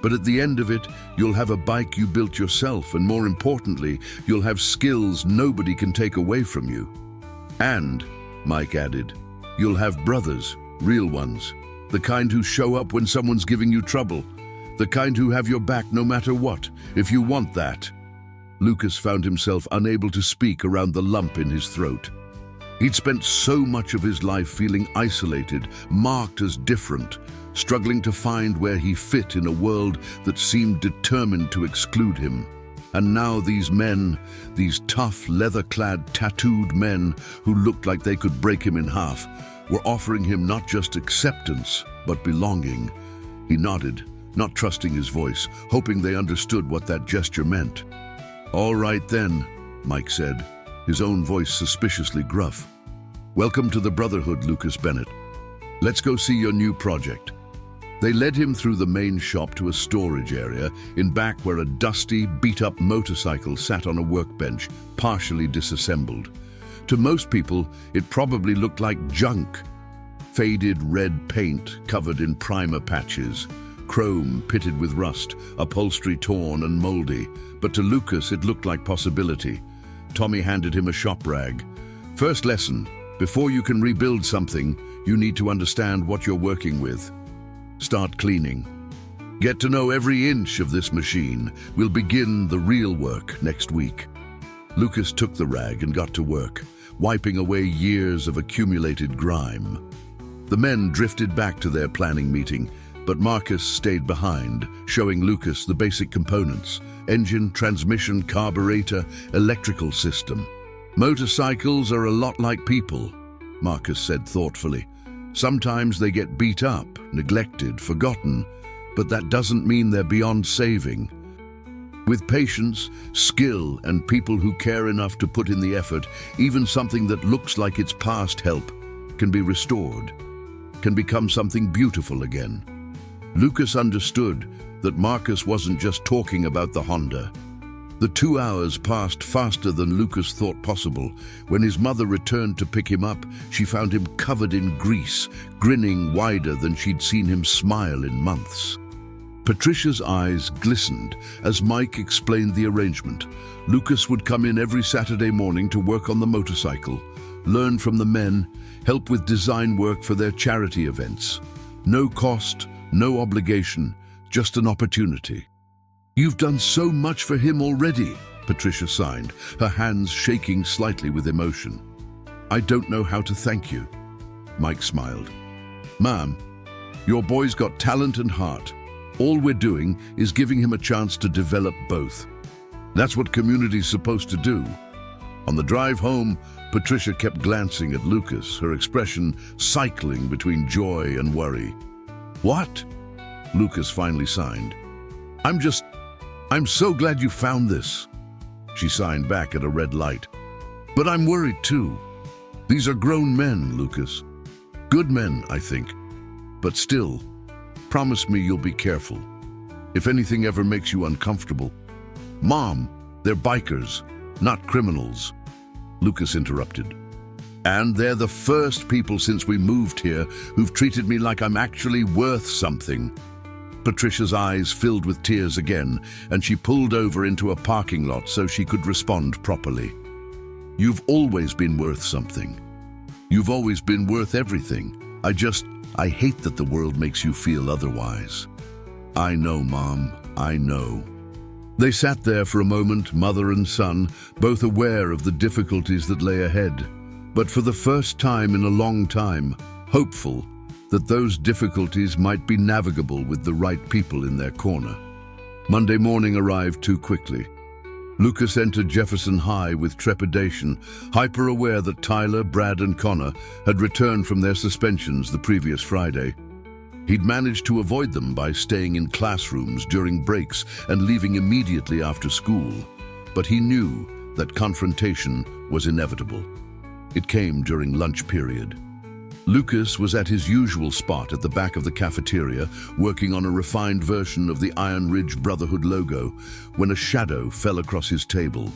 but at the end of it, you'll have a bike you built yourself, and more importantly, you'll have skills nobody can take away from you. And, Mike added, you'll have brothers, real ones, the kind who show up when someone's giving you trouble, the kind who have your back no matter what, if you want that. Lucas found himself unable to speak around the lump in his throat. He'd spent so much of his life feeling isolated, marked as different, struggling to find where he fit in a world that seemed determined to exclude him. And now these men, these tough, leather-clad, tattooed men who looked like they could break him in half, were offering him not just acceptance, but belonging. He nodded, not trusting his voice, hoping they understood what that gesture meant. "All right then," Mike said, his own voice suspiciously gruff. "Welcome to the Brotherhood, Lucas Bennett. Let's go see your new project." They led him through the main shop to a storage area in back where a dusty, beat-up motorcycle sat on a workbench, partially disassembled. To most people, it probably looked like junk. Faded red paint covered in primer patches, chrome pitted with rust, upholstery torn and moldy. But to Lucas, it looked like possibility. Tommy handed him a shop rag. "First lesson, before you can rebuild something, you need to understand what you're working with. Start cleaning. Get to know every inch of this machine. We'll begin the real work next week." Lucas took the rag and got to work, wiping away years of accumulated grime. The men drifted back to their planning meeting, but Marcus stayed behind, showing Lucas the basic components: engine, transmission, carburetor, electrical system. "Motorcycles are a lot like people," Marcus said thoughtfully. "Sometimes they get beat up, neglected, forgotten, but that doesn't mean they're beyond saving. With patience, skill, and people who care enough to put in the effort, even something that looks like it's past help can be restored, can become something beautiful again." Lucas understood that Marcus wasn't just talking about the Honda. The 2 hours passed faster than Lucas thought possible. When his mother returned to pick him up, she found him covered in grease, grinning wider than she'd seen him smile in months. Patricia's eyes glistened as Mike explained the arrangement. Lucas would come in every Saturday morning to work on the motorcycle, learn from the men, help with design work for their charity events. No cost, no obligation, just an opportunity. "You've done so much for him already," Patricia signed, her hands shaking slightly with emotion. "I don't know how to thank you." Mike smiled. "Ma'am, your boy's got talent and heart. All we're doing is giving him a chance to develop both. That's what community's supposed to do." On the drive home, Patricia kept glancing at Lucas, her expression cycling between joy and worry. "What?" Lucas finally signed. I'm so glad you found this." She signed back at a red light. "But I'm worried too. These are grown men, Lucas. Good men, I think. But still, promise me you'll be careful. If anything ever makes you uncomfortable." "Mom, they're bikers, not criminals," Lucas interrupted. "And they're the first people since we moved here who've treated me like I'm actually worth something." Patricia's eyes filled with tears again, and she pulled over into a parking lot so she could respond properly. You've always been worth something. You've always been worth everything. I hate that the world makes you feel otherwise. I know, Mom, I know. They sat there for a moment, mother and son, both aware of the difficulties that lay ahead, but for the first time in a long time, hopeful that those difficulties might be navigable with the right people in their corner. Monday morning arrived too quickly. Lucas entered Jefferson High with trepidation, hyper-aware that Tyler, Brad, and Connor had returned from their suspensions the previous Friday. He'd managed to avoid them by staying in classrooms during breaks and leaving immediately after school, but he knew that confrontation was inevitable. It came during lunch period. Lucas was at his usual spot at the back of the cafeteria, working on a refined version of the Iron Ridge Brotherhood logo, when a shadow fell across his table.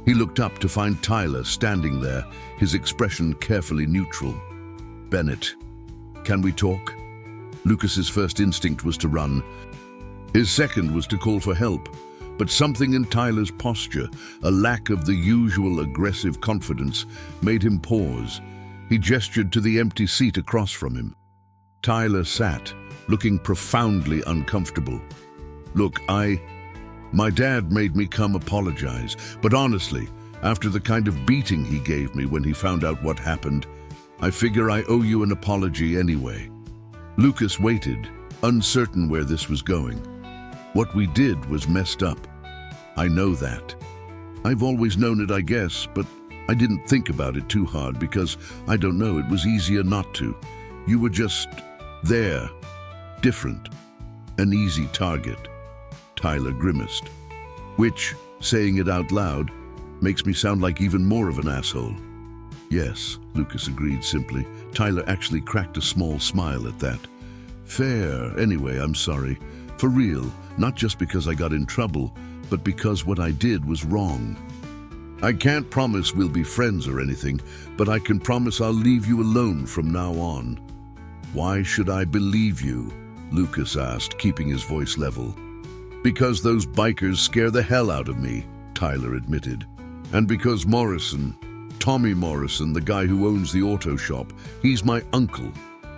He looked up to find Tyler standing there, his expression carefully neutral. "Bennett, can we talk?" Lucas's first instinct was to run. His second was to call for help, but something in Tyler's posture, a lack of the usual aggressive confidence, made him pause. He gestured to the empty seat across from him. Tyler sat, looking profoundly uncomfortable. "Look, my dad made me come apologize, but honestly, after the kind of beating he gave me when he found out what happened, I figure I owe you an apology anyway." Lucas waited, uncertain where this was going. "What we did was messed up. I know that. I've always known it, I guess, but I didn't think about it too hard because, I don't know, it was easier not to. You were just there, different, an easy target." Tyler grimaced. "Which, saying it out loud, makes me sound like even more of an asshole." "Yes," Lucas agreed simply. Tyler actually cracked a small smile at that. "Fair. Anyway, I'm sorry. For real, not just because I got in trouble, but because what I did was wrong. I can't promise we'll be friends or anything, but I can promise I'll leave you alone from now on." "Why should I believe you?" Lucas asked, keeping his voice level. "Because those bikers scare the hell out of me," Tyler admitted. "And because Morrison, Tommy Morrison, the guy who owns the auto shop, he's my uncle.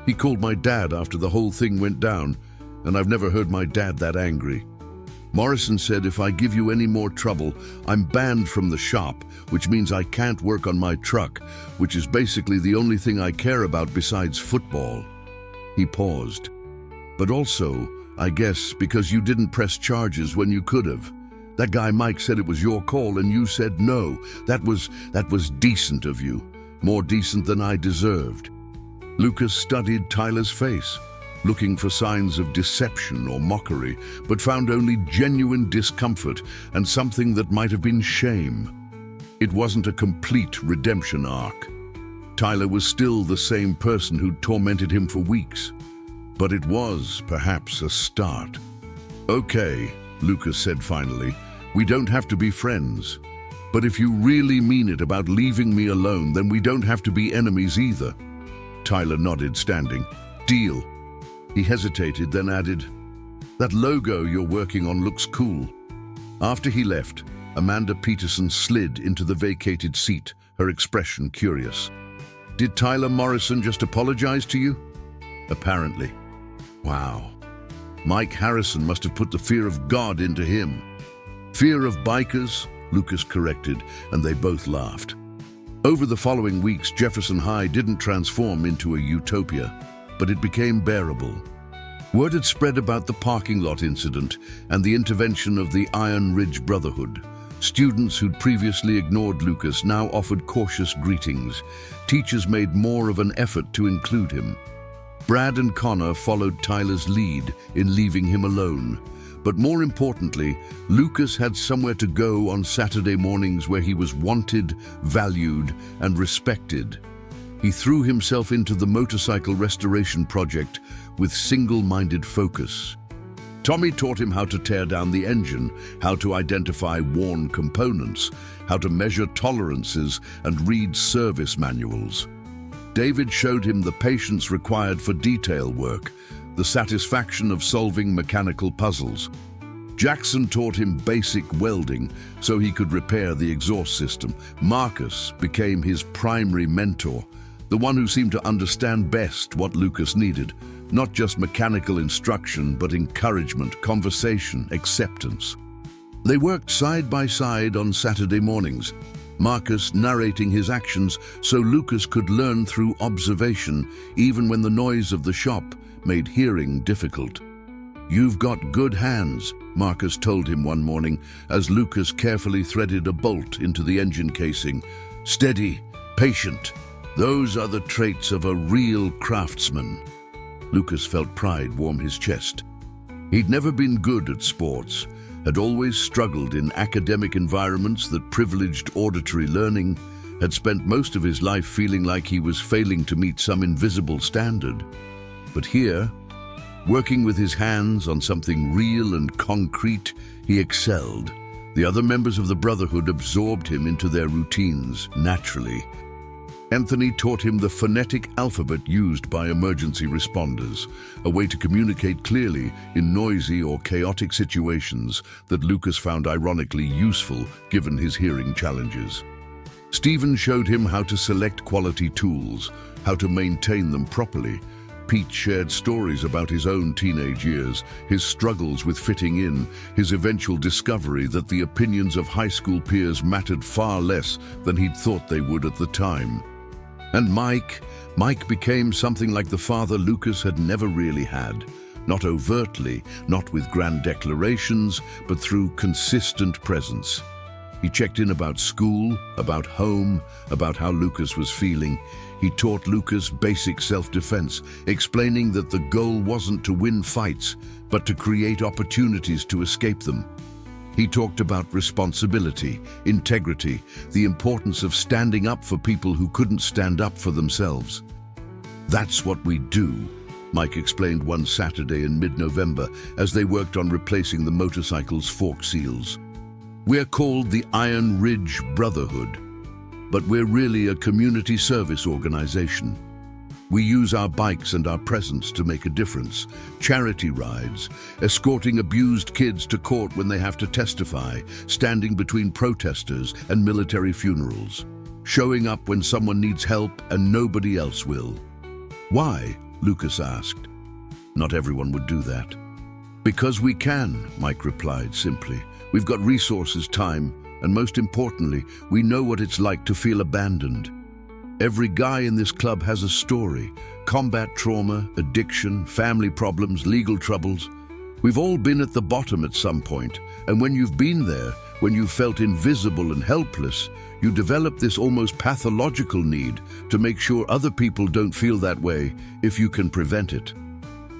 He called my dad after the whole thing went down, and I've never heard my dad that angry. Morrison said if I give you any more trouble, I'm banned from the shop, which means I can't work on my truck, which is basically the only thing I care about besides football." He paused. "But also, I guess, because you didn't press charges when you could have. That guy Mike said it was your call and you said no. That was decent of you. More decent than I deserved." Lucas studied Tyler's face, looking for signs of deception or mockery, but found only genuine discomfort and something that might have been shame. It wasn't a complete redemption arc. Tyler was still the same person who'd tormented him for weeks, but it was perhaps a start. "Okay," Lucas said finally, "we don't have to be friends. But if you really mean it about leaving me alone, then we don't have to be enemies either." Tyler nodded, standing. "Deal." He hesitated, then added, "That logo you're working on looks cool." After he left, Amanda Peterson slid into the vacated seat, her expression curious. "Did Tyler Morrison just apologize to you?" "Apparently." "Wow. Mike Harrison must have put the fear of God into him." "Fear of bikers," Lucas corrected, and they both laughed. Over the following weeks, Jefferson High didn't transform into a utopia, but it became bearable. Word had spread about the parking lot incident and the intervention of the Iron Ridge Brotherhood. Students who'd previously ignored Lucas now offered cautious greetings. Teachers made more of an effort to include him. Brad and Connor followed Tyler's lead in leaving him alone. But more importantly, Lucas had somewhere to go on Saturday mornings where he was wanted, valued, and respected. He threw himself into the motorcycle restoration project with single-minded focus. Tommy taught him how to tear down the engine, how to identify worn components, how to measure tolerances and read service manuals. David showed him the patience required for detail work, the satisfaction of solving mechanical puzzles. Jackson taught him basic welding so he could repair the exhaust system. Marcus became his primary mentor, the one who seemed to understand best what Lucas needed. Not just mechanical instruction, but encouragement, conversation, acceptance. They worked side by side on Saturday mornings, Marcus narrating his actions so Lucas could learn through observation, even when the noise of the shop made hearing difficult. "You've got good hands," Marcus told him one morning as Lucas carefully threaded a bolt into the engine casing. "Steady, patient. Those are the traits of a real craftsman." Lucas felt pride warm his chest. He'd never been good at sports, had always struggled in academic environments that privileged auditory learning, had spent most of his life feeling like he was failing to meet some invisible standard. But here, working with his hands on something real and concrete, he excelled. The other members of the Brotherhood absorbed him into their routines naturally. Anthony taught him the phonetic alphabet used by emergency responders, a way to communicate clearly in noisy or chaotic situations that Lucas found ironically useful given his hearing challenges. Stephen showed him how to select quality tools, how to maintain them properly. Pete shared stories about his own teenage years, his struggles with fitting in, his eventual discovery that the opinions of high school peers mattered far less than he'd thought they would at the time. And Mike became something like the father Lucas had never really had. Not overtly, not with grand declarations, but through consistent presence. He checked in about school, about home, about how Lucas was feeling. He taught Lucas basic self-defense, explaining that the goal wasn't to win fights, but to create opportunities to escape them. He talked about responsibility, integrity, the importance of standing up for people who couldn't stand up for themselves. "That's what we do," Mike explained one Saturday in mid-November as they worked on replacing the motorcycle's fork seals. "We're called the Iron Ridge Brotherhood, but we're really a community service organization. We use our bikes and our presence to make a difference. Charity rides, escorting abused kids to court when they have to testify, standing between protesters and military funerals, showing up when someone needs help and nobody else will." "Why?" Lucas asked. "Not everyone would do that." "Because we can," Mike replied simply. "We've got resources, time, and most importantly, we know what it's like to feel abandoned. Every guy in this club has a story: combat trauma, addiction, family problems, legal troubles. We've all been at the bottom at some point, and when you've been there, when you've felt invisible and helpless, you develop this almost pathological need to make sure other people don't feel that way if you can prevent it."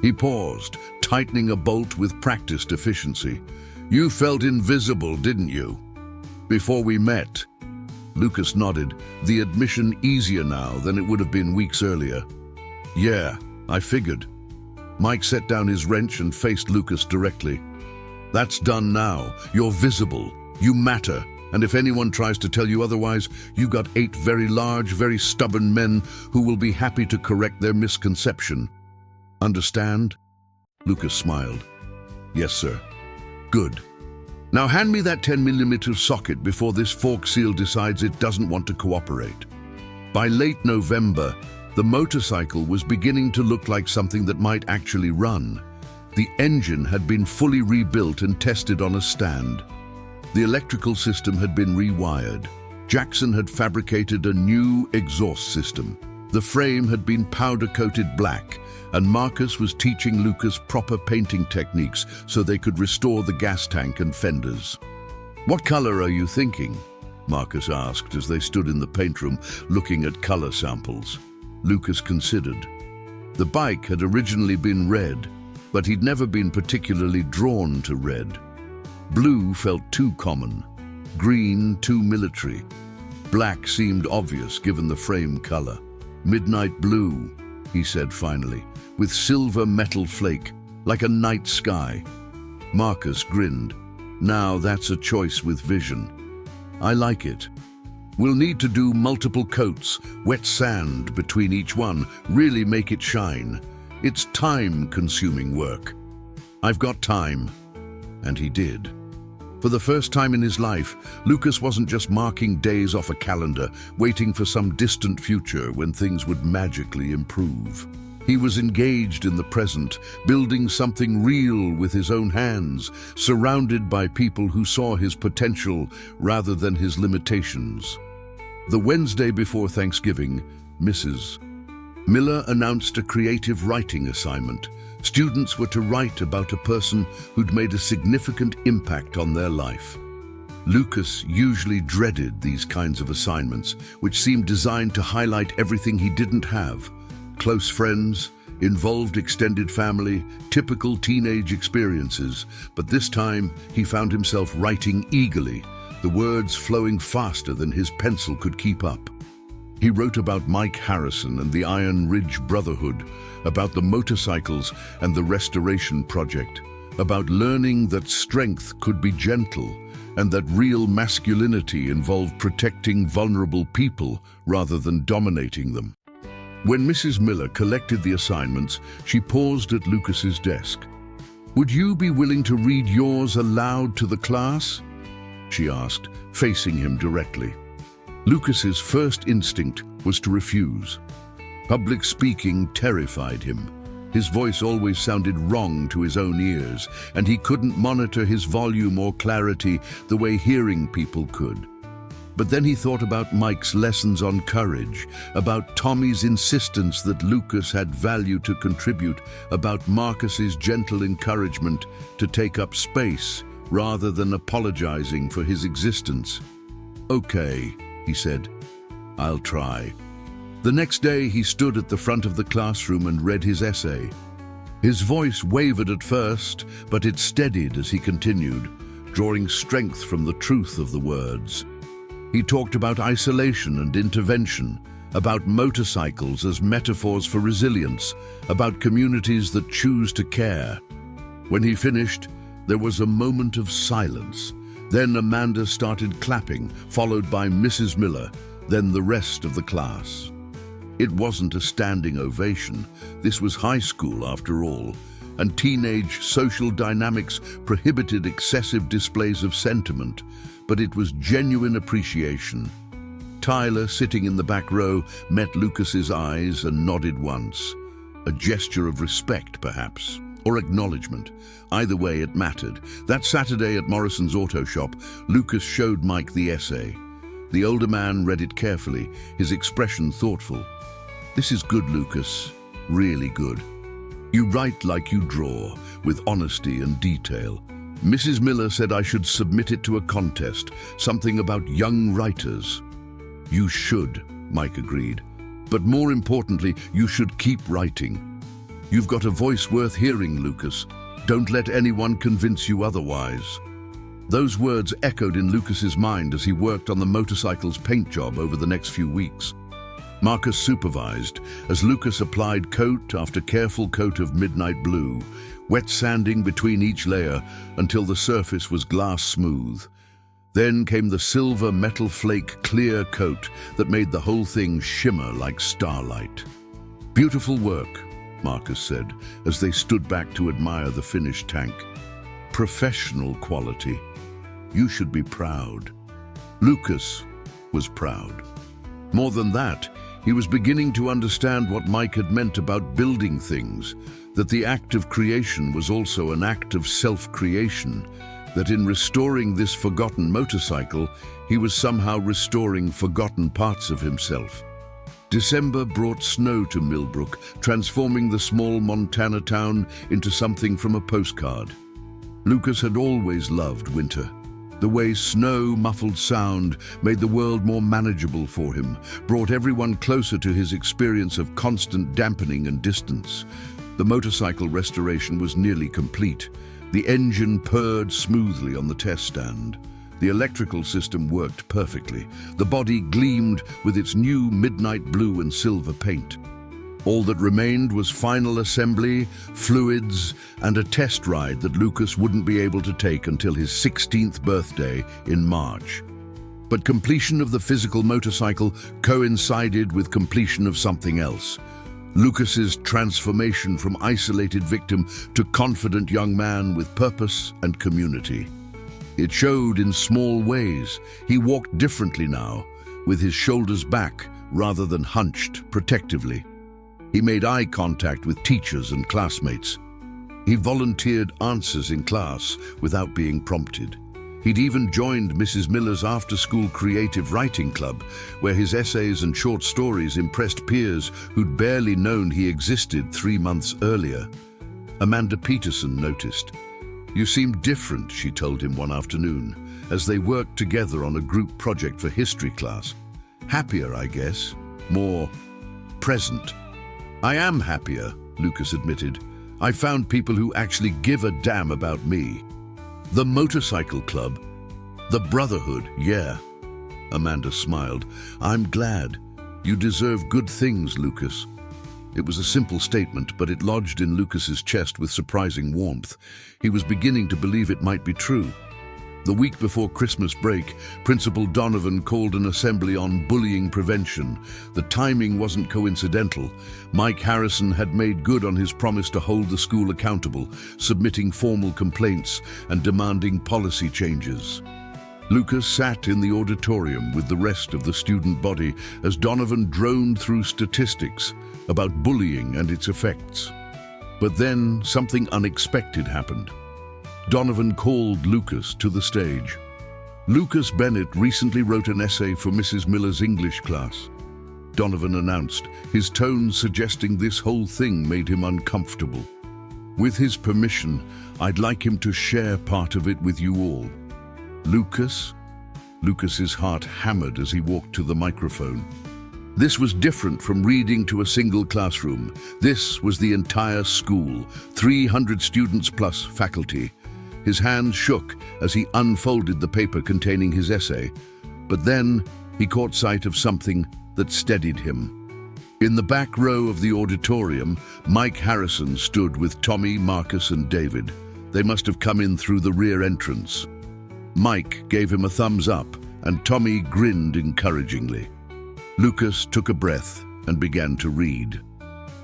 He paused, tightening a bolt with practiced efficiency. "You felt invisible, didn't you? Before we met?" Lucas nodded, the admission easier now than it would have been weeks earlier. "Yeah, I figured." Mike set down his wrench and faced Lucas directly. "That's done now. You're visible. You matter. And if anyone tries to tell you otherwise, you got 8 very large, very stubborn men who will be happy to correct their misconception. Understand?" Lucas smiled. "Yes, sir." "Good. Now hand me that 10mm socket before this fork seal decides it doesn't want to cooperate." By late November, the motorcycle was beginning to look like something that might actually run. The engine had been fully rebuilt and tested on a stand. The electrical system had been rewired. Jackson had fabricated a new exhaust system. The frame had been powder-coated black, and Marcus was teaching Lucas proper painting techniques so they could restore the gas tank and fenders. "What color are you thinking?" Marcus asked as they stood in the paint room looking at color samples. Lucas considered. The bike had originally been red, but he'd never been particularly drawn to red. Blue felt too common, green too military. Black seemed obvious given the frame color. "Midnight blue," he said finally, "with silver metal flake, like a night sky." Marcus grinned. "Now that's a choice with vision. I like it. We'll need to do multiple coats, wet sand between each one, really make it shine. It's time-consuming work." "I've got time." And he did. For the first time in his life, Lucas wasn't just marking days off a calendar, waiting for some distant future when things would magically improve. He was engaged in the present, building something real with his own hands, surrounded by people who saw his potential rather than his limitations. The Wednesday before Thanksgiving, Mrs. Miller announced a creative writing assignment. Students were to write about a person who'd made a significant impact on their life. Lucas usually dreaded these kinds of assignments, which seemed designed to highlight everything he didn't have. Close friends, involved extended family, typical teenage experiences. But this time, he found himself writing eagerly, the words flowing faster than his pencil could keep up. He wrote about Mike Harrison and the Iron Ridge Brotherhood, about the motorcycles and the restoration project, about learning that strength could be gentle and that real masculinity involved protecting vulnerable people rather than dominating them. When Mrs. Miller collected the assignments, she paused at Lucas's desk. "Would you be willing to read yours aloud to the class?" she asked, facing him directly. Lucas's first instinct was to refuse. Public speaking terrified him. His voice always sounded wrong to his own ears, and he couldn't monitor his volume or clarity the way hearing people could. But then he thought about Mike's lessons on courage, about Tommy's insistence that Lucas had value to contribute, about Marcus's gentle encouragement to take up space rather than apologizing for his existence. "Okay," he said, "I'll try." The next day, he stood at the front of the classroom and read his essay. His voice wavered at first, but it steadied as he continued, drawing strength from the truth of the words. He talked about isolation and intervention, about motorcycles as metaphors for resilience, about communities that choose to care. When he finished, there was a moment of silence. Then Amanda started clapping, followed by Mrs. Miller, then the rest of the class. It wasn't a standing ovation. This was high school, after all, and teenage social dynamics prohibited excessive displays of sentiment, but it was genuine appreciation. Tyler, sitting in the back row, met Lucas's eyes and nodded once. A gesture of respect, perhaps, or acknowledgement. Either way, it mattered. That Saturday at Morrison's auto shop, Lucas showed Mike the essay. The older man read it carefully, his expression thoughtful. "This is good, Lucas. Really good. You write like you draw, with honesty and detail. Mrs. Miller said I should submit it to a contest, something about young writers." "You should," Mike agreed. "But more importantly, you should keep writing. You've got a voice worth hearing, Lucas. Don't let anyone convince you otherwise." Those words echoed in Lucas's mind as he worked on the motorcycle's paint job over the next few weeks. Marcus supervised as Lucas applied coat after careful coat of midnight blue, wet sanding between each layer until the surface was glass smooth. Then came the silver metal flake clear coat that made the whole thing shimmer like starlight. "Beautiful work," Marcus said as they stood back to admire the finished tank. "Professional quality. You should be proud." Lucas was proud. More than that, he was beginning to understand what Mike had meant about building things, that the act of creation was also an act of self-creation, that in restoring this forgotten motorcycle, he was somehow restoring forgotten parts of himself. December brought snow to Millbrook, transforming the small Montana town into something from a postcard. Lucas had always loved winter. The way snow muffled sound made the world more manageable for him, brought everyone closer to his experience of constant dampening and distance. The motorcycle restoration was nearly complete. The engine purred smoothly on the test stand. The electrical system worked perfectly. The body gleamed with its new midnight blue and silver paint. All that remained was final assembly, fluids, and a test ride that Lucas wouldn't be able to take until his 16th birthday in March. But completion of the physical motorcycle coincided with completion of something else. Lucas's transformation from isolated victim to confident young man with purpose and community. It showed in small ways. He walked differently now, with his shoulders back rather than hunched protectively. He made eye contact with teachers and classmates. He volunteered answers in class without being prompted. He'd even joined Mrs. Miller's after-school creative writing club, where his essays and short stories impressed peers who'd barely known he existed 3 months earlier. Amanda Peterson noticed. "You seem different," she told him one afternoon, as they worked together on a group project for history class. "Happier, I guess. More present." "I am happier," Lucas admitted. "I found people who actually give a damn about me." "The motorcycle club? The brotherhood, yeah." Amanda smiled. "I'm glad. You deserve good things, Lucas." It was a simple statement, but it lodged in Lucas's chest with surprising warmth. He was beginning to believe it might be true. The week before Christmas break, Principal Donovan called an assembly on bullying prevention. The timing wasn't coincidental. Mike Harrison had made good on his promise to hold the school accountable, submitting formal complaints and demanding policy changes. Lucas sat in the auditorium with the rest of the student body as Donovan droned through statistics about bullying and its effects. But then something unexpected happened. Donovan called Lucas to the stage. Lucas Bennett recently wrote an essay for Mrs. Miller's English class. Donovan announced, his tone suggesting this whole thing made him uncomfortable. "With his permission, I'd like him to share part of it with you all." "Lucas?" Lucas's heart hammered as he walked to the microphone. This was different from reading to a single classroom. This was the entire school, 300 students plus faculty. His hands shook as he unfolded the paper containing his essay, but then he caught sight of something that steadied him. In the back row of the auditorium, Mike Harrison stood with Tommy, Marcus, and David. They must have come in through the rear entrance. Mike gave him a thumbs up, and Tommy grinned encouragingly. Lucas took a breath and began to read.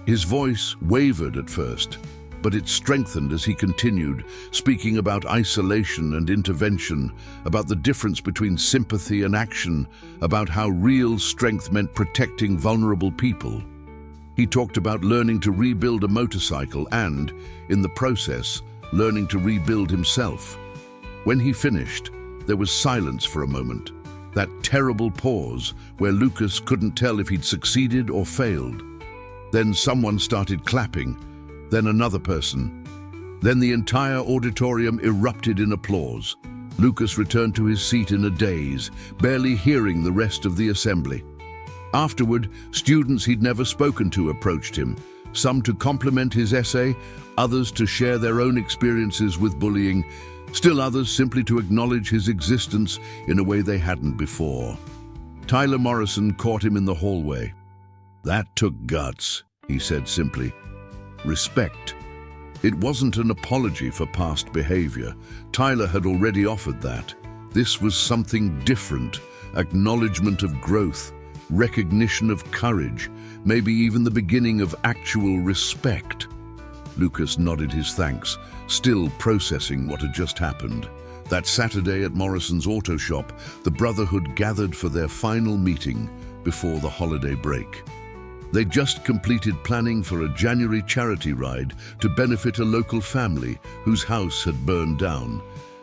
His voice wavered at first, but it strengthened as he continued, speaking about isolation and intervention, about the difference between sympathy and action, about how real strength meant protecting vulnerable people. He talked about learning to rebuild a motorcycle and, in the process, learning to rebuild himself. When he finished, there was silence for a moment, that terrible pause where Lucas couldn't tell if he'd succeeded or failed. Then someone started clapping, then another person. Then the entire auditorium erupted in applause. Lucas returned to his seat in a daze, barely hearing the rest of the assembly. Afterward, students he'd never spoken to approached him, some to compliment his essay, others to share their own experiences with bullying, still others simply to acknowledge his existence in a way they hadn't before. Tyler Morrison caught him in the hallway. "That took guts," he said simply. "Respect." It wasn't an apology for past behavior. Tyler had already offered that. This was something different, acknowledgement of growth, recognition of courage, maybe even the beginning of actual respect. Lucas nodded his thanks, still processing what had just happened. That Saturday at Morrison's auto shop, the Brotherhood gathered for their final meeting before the holiday break. They'd just completed planning for a January charity ride to benefit a local family whose house had burned down,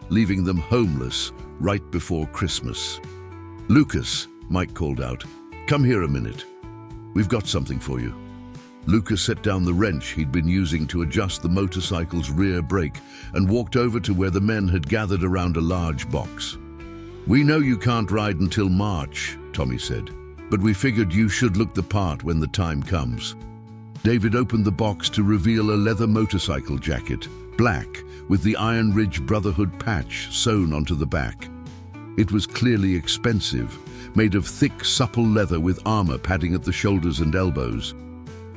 leaving them homeless right before Christmas. "Lucas," Mike called out, "come here a minute. We've got something for you." Lucas set down the wrench he'd been using to adjust the motorcycle's rear brake and walked over to where the men had gathered around a large box. "We know you can't ride until March," Tommy said, "but we figured you should look the part when the time comes." David opened the box to reveal a leather motorcycle jacket, black, with the Iron Ridge Brotherhood patch sewn onto the back. It was clearly expensive, made of thick, supple leather with armor padding at the shoulders and elbows.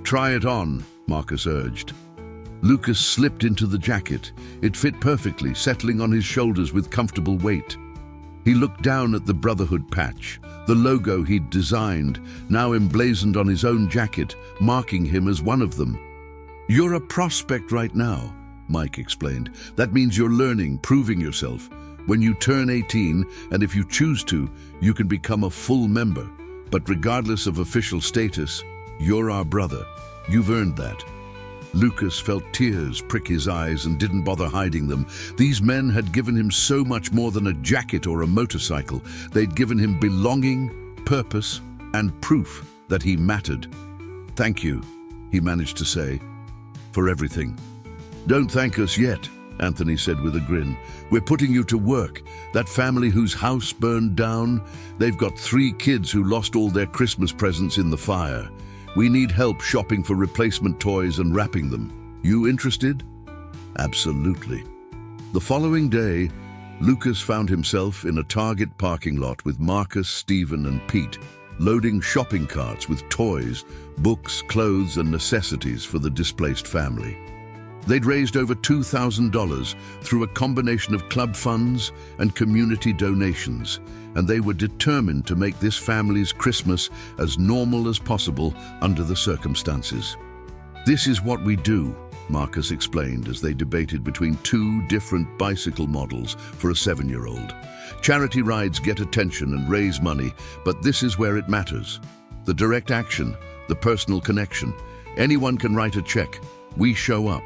"Try it on," Marcus urged. Lucas slipped into the jacket. It fit perfectly, settling on his shoulders with comfortable weight. He looked down at the Brotherhood patch, the logo he'd designed, now emblazoned on his own jacket, marking him as one of them. "You're a prospect right now," Mike explained. "That means you're learning, proving yourself. When you turn 18, and if you choose to, you can become a full member. But regardless of official status, you're our brother. You've earned that." Lucas felt tears prick his eyes and didn't bother hiding them. These men had given him so much more than a jacket or a motorcycle. They'd given him belonging, purpose, and proof that he mattered. "Thank you," he managed to say, "for everything." "Don't thank us yet," Anthony said with a grin. "We're putting you to work. That family whose house burned down, they've got 3 kids who lost all their Christmas presents in the fire. We need help shopping for replacement toys and wrapping them. You interested?" "Absolutely." The following day, Lucas found himself in a Target parking lot with Marcus, Stephen, and Pete, loading shopping carts with toys, books, clothes, and necessities for the displaced family. They'd raised over $2,000 through a combination of club funds and community donations, and they were determined to make this family's Christmas as normal as possible under the circumstances. "This is what we do," Marcus explained as they debated between 2 different bicycle models for a 7-year-old. "Charity rides get attention and raise money, but this is where it matters. The direct action, the personal connection. Anyone can write a check. We show up."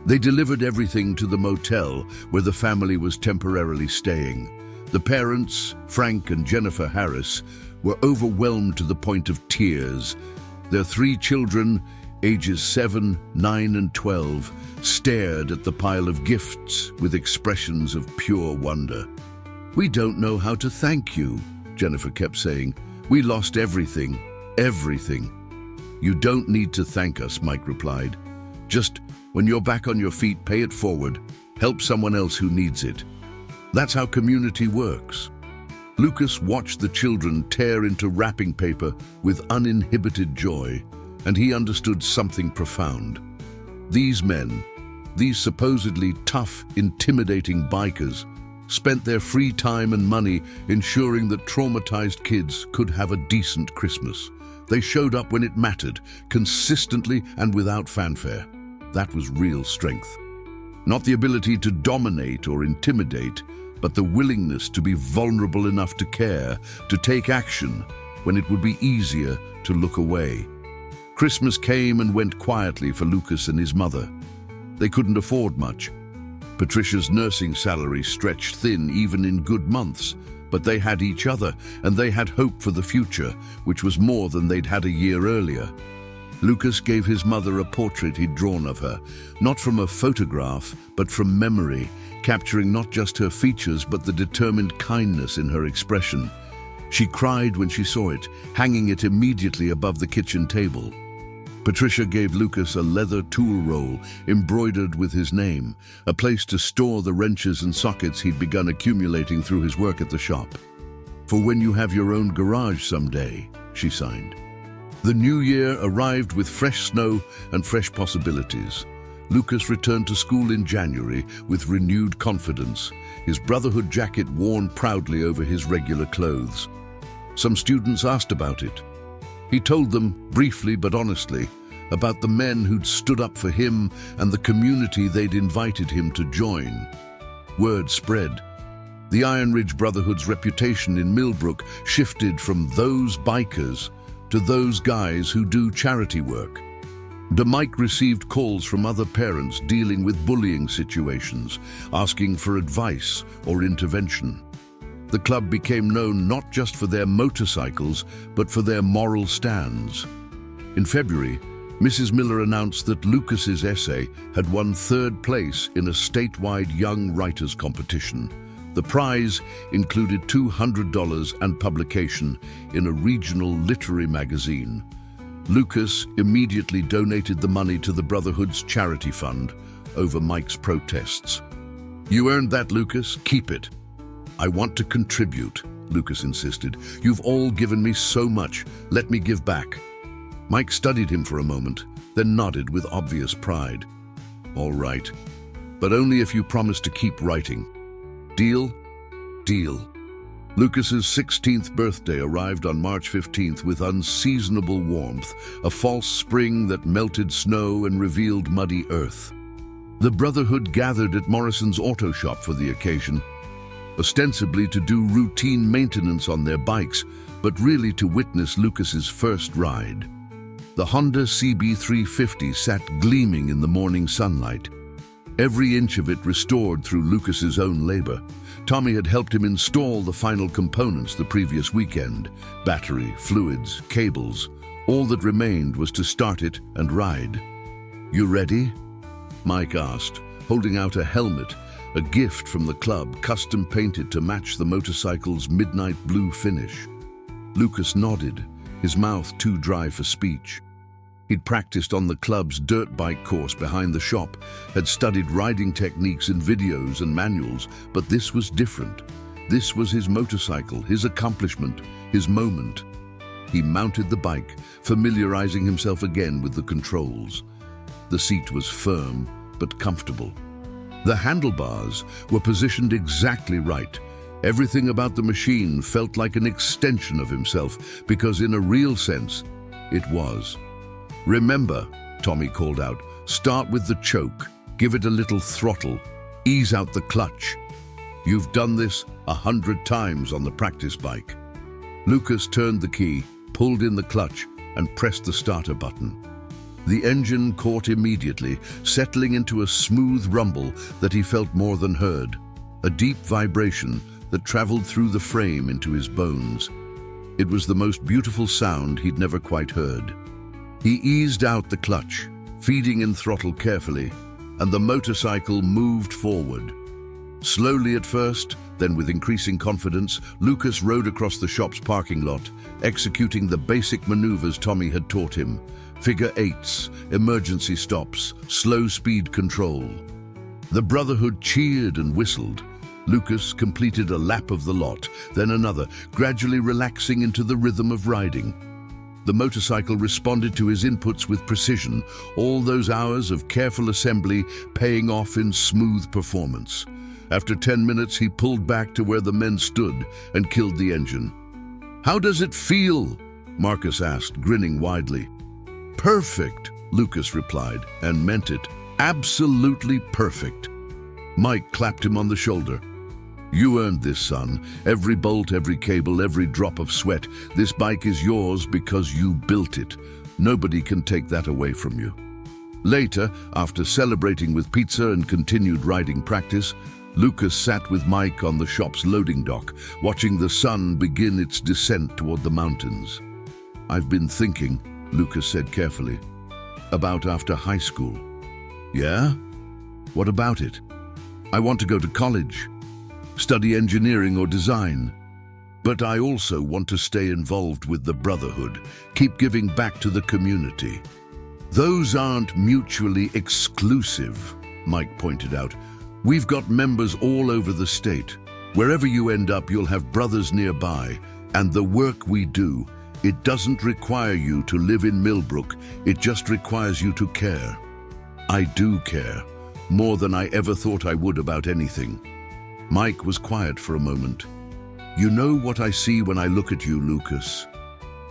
They delivered everything to the motel where the family was temporarily staying. The parents, Frank and Jennifer Harris, were overwhelmed to the point of tears. Their 3 children, ages 7, 9, and 12, stared at the pile of gifts with expressions of pure wonder. "We don't know how to thank you," Jennifer kept saying. "We lost everything, everything." "You don't need to thank us," Mike replied. "Just when you're back on your feet, pay it forward. Help someone else who needs it. That's how community works." Lucas watched the children tear into wrapping paper with uninhibited joy, and he understood something profound. These men, these supposedly tough, intimidating bikers, spent their free time and money ensuring that traumatized kids could have a decent Christmas. They showed up when it mattered, consistently and without fanfare. That was real strength. Not the ability to dominate or intimidate, but the willingness to be vulnerable enough to care, to take action when it would be easier to look away. Christmas came and went quietly for Lucas and his mother. They couldn't afford much. Patricia's nursing salary stretched thin even in good months, but they had each other and they had hope for the future, which was more than they'd had a year earlier. Lucas gave his mother a portrait he'd drawn of her, not from a photograph, but from memory, capturing not just her features, but the determined kindness in her expression. She cried when she saw it, hanging it immediately above the kitchen table. Patricia gave Lucas a leather tool roll embroidered with his name, a place to store the wrenches and sockets he'd begun accumulating through his work at the shop. "For when you have your own garage someday," she signed. The new year arrived with fresh snow and fresh possibilities. Lucas returned to school in January with renewed confidence, his Brotherhood jacket worn proudly over his regular clothes. Some students asked about it. He told them, briefly but honestly, about the men who'd stood up for him and the community they'd invited him to join. Word spread. The Iron Ridge Brotherhood's reputation in Millbrook shifted from those bikers to those guys who do charity work. Mike received calls from other parents dealing with bullying situations, asking for advice or intervention. The club became known not just for their motorcycles, but for their moral stands. In February, Mrs. Miller announced that Lucas's essay had won 3rd place in a statewide young writers competition. The prize included $200 and publication in a regional literary magazine. Lucas immediately donated the money to the Brotherhood's charity fund over Mike's protests. "You earned that, Lucas. Keep it." "I want to contribute," Lucas insisted. "You've all given me so much. Let me give back." Mike studied him for a moment, then nodded with obvious pride. "All right, but only if you promise to keep writing. Deal?" "Deal." Lucas's 16th birthday arrived on March 15th with unseasonable warmth, a false spring that melted snow and revealed muddy earth. The Brotherhood gathered at Morrison's auto shop for the occasion, ostensibly to do routine maintenance on their bikes, but really to witness Lucas's first ride. The Honda CB350 sat gleaming in the morning sunlight, every inch of it restored through Lucas's own labor. Tommy had helped him install the final components the previous weekend: battery, fluids, cables. All that remained was to start it and ride. "You ready?" Mike asked, holding out a helmet, a gift from the club, custom painted to match the motorcycle's midnight blue finish. Lucas nodded, his mouth too dry for speech. He'd practiced on the club's dirt bike course behind the shop, had studied riding techniques in videos and manuals, but this was different. This was his motorcycle, his accomplishment, his moment. He mounted the bike, familiarizing himself again with the controls. The seat was firm, but comfortable. The handlebars were positioned exactly right. Everything about the machine felt like an extension of himself, because in a real sense, it was. "Remember," Tommy called out, "start with the choke, give it a little throttle, ease out the clutch. You've done this 100 times on the practice bike." Lucas turned the key, pulled in the clutch, and pressed the starter button. The engine caught immediately, settling into a smooth rumble that he felt more than heard, a deep vibration that traveled through the frame into his bones. It was the most beautiful sound he'd never quite heard. He eased out the clutch, feeding in throttle carefully, and the motorcycle moved forward. Slowly at first, then with increasing confidence, Lucas rode across the shop's parking lot, executing the basic maneuvers Tommy had taught him: figure eights, emergency stops, slow speed control. The Brotherhood cheered and whistled. Lucas completed a lap of the lot, then another, gradually relaxing into the rhythm of riding. The motorcycle responded to his inputs with precision, all those hours of careful assembly paying off in smooth performance. After 10 minutes, he pulled back to where the men stood and killed the engine. "How does it feel?" Marcus asked, grinning widely. "Perfect," Lucas replied, and meant it. "Absolutely perfect." Mike clapped him on the shoulder. "You earned this, son. Every bolt, every cable, every drop of sweat. This bike is yours because you built it. Nobody can take that away from you." Later, after celebrating with pizza and continued riding practice, Lucas sat with Mike on the shop's loading dock, watching the sun begin its descent toward the mountains. "I've been thinking," Lucas said carefully, "about after high school." "Yeah? What about it?" "I want to go to college, study engineering or design. But I also want to stay involved with the Brotherhood, keep giving back to the community." "Those aren't mutually exclusive," Mike pointed out. "We've got members all over the state. Wherever you end up, you'll have brothers nearby. And the work we do, it doesn't require you to live in Millbrook, it just requires you to care." "I do care, more than I ever thought I would about anything." Mike was quiet for a moment. "You know what I see when I look at you, Lucas?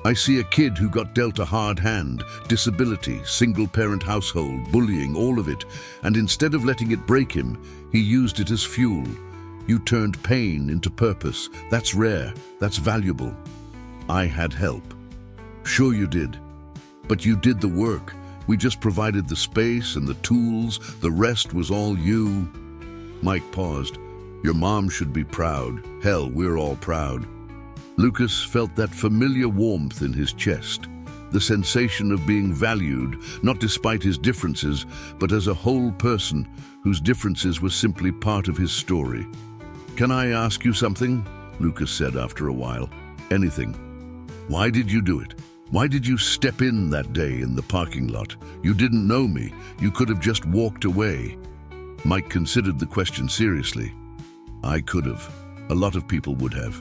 I see a kid who got dealt a hard hand, disability, single-parent household, bullying, all of it, and instead of letting it break him, he used it as fuel. You turned pain into purpose. That's rare, that's valuable. I had help." "Sure you did. But you did the work. We just provided the space and the tools. The rest was all you." Mike paused. "Your mom should be proud. Hell, we're all proud." Lucas felt that familiar warmth in his chest, the sensation of being valued, not despite his differences, but as a whole person whose differences were simply part of his story. "Can I ask you something?" Lucas said after a while. "Anything. Why did you do it? Why did you step in that day in the parking lot? You didn't know me. You could have just walked away." Mike considered the question seriously. "I could have. A lot of people would have.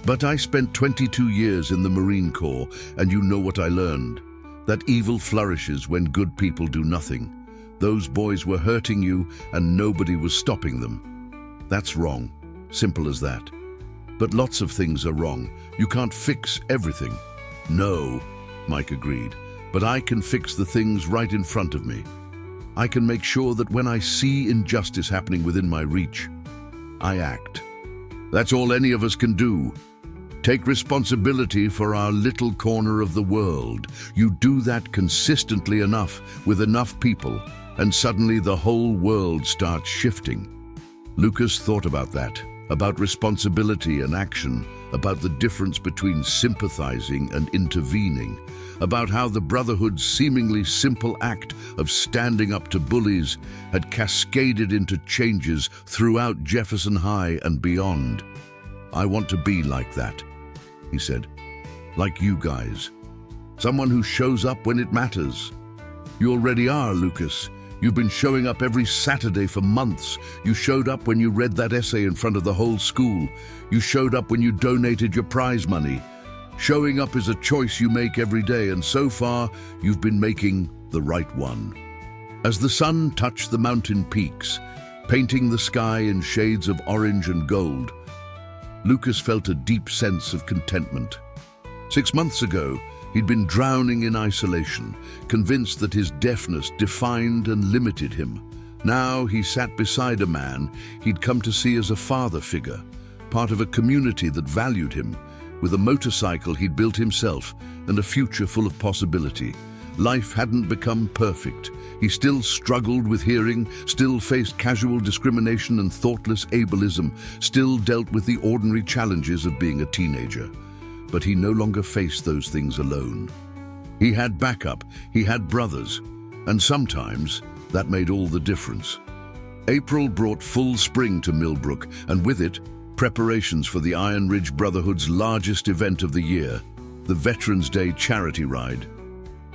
But I spent 22 years in the Marine Corps, and you know what I learned. That evil flourishes when good people do nothing. Those boys were hurting you, and nobody was stopping them. That's wrong. Simple as that." But lots of things are wrong. You can't fix everything. No, Mike agreed, but I can fix the things right in front of me. I can make sure that when I see injustice happening within my reach, I act. That's all any of us can do. Take responsibility for our little corner of the world. You do that consistently enough with enough people, and suddenly the whole world starts shifting. Lucas thought about that, about responsibility and action, about the difference between sympathizing and intervening, about how the Brotherhood's seemingly simple act of standing up to bullies had cascaded into changes throughout Jefferson High and beyond. I want to be like that, he said. Like you guys. Someone who shows up when it matters. You already are, Lucas. You've been showing up every Saturday for months. You showed up when you read that essay in front of the whole school. You showed up when you donated your prize money. Showing up is a choice you make every day, and so far, you've been making the right one. As the sun touched the mountain peaks, painting the sky in shades of orange and gold, Lucas felt a deep sense of contentment. 6 months ago, he'd been drowning in isolation, convinced that his deafness defined and limited him. Now he sat beside a man he'd come to see as a father figure, part of a community that valued him, with a motorcycle he'd built himself and a future full of possibility. Life hadn't become perfect. He still struggled with hearing, still faced casual discrimination and thoughtless ableism, still dealt with the ordinary challenges of being a teenager. But he no longer faced those things alone. He had backup, he had brothers, and sometimes that made all the difference. April brought full spring to Millbrook, and with it, preparations for the Iron Ridge Brotherhood's largest event of the year, the Veterans Day Charity Ride.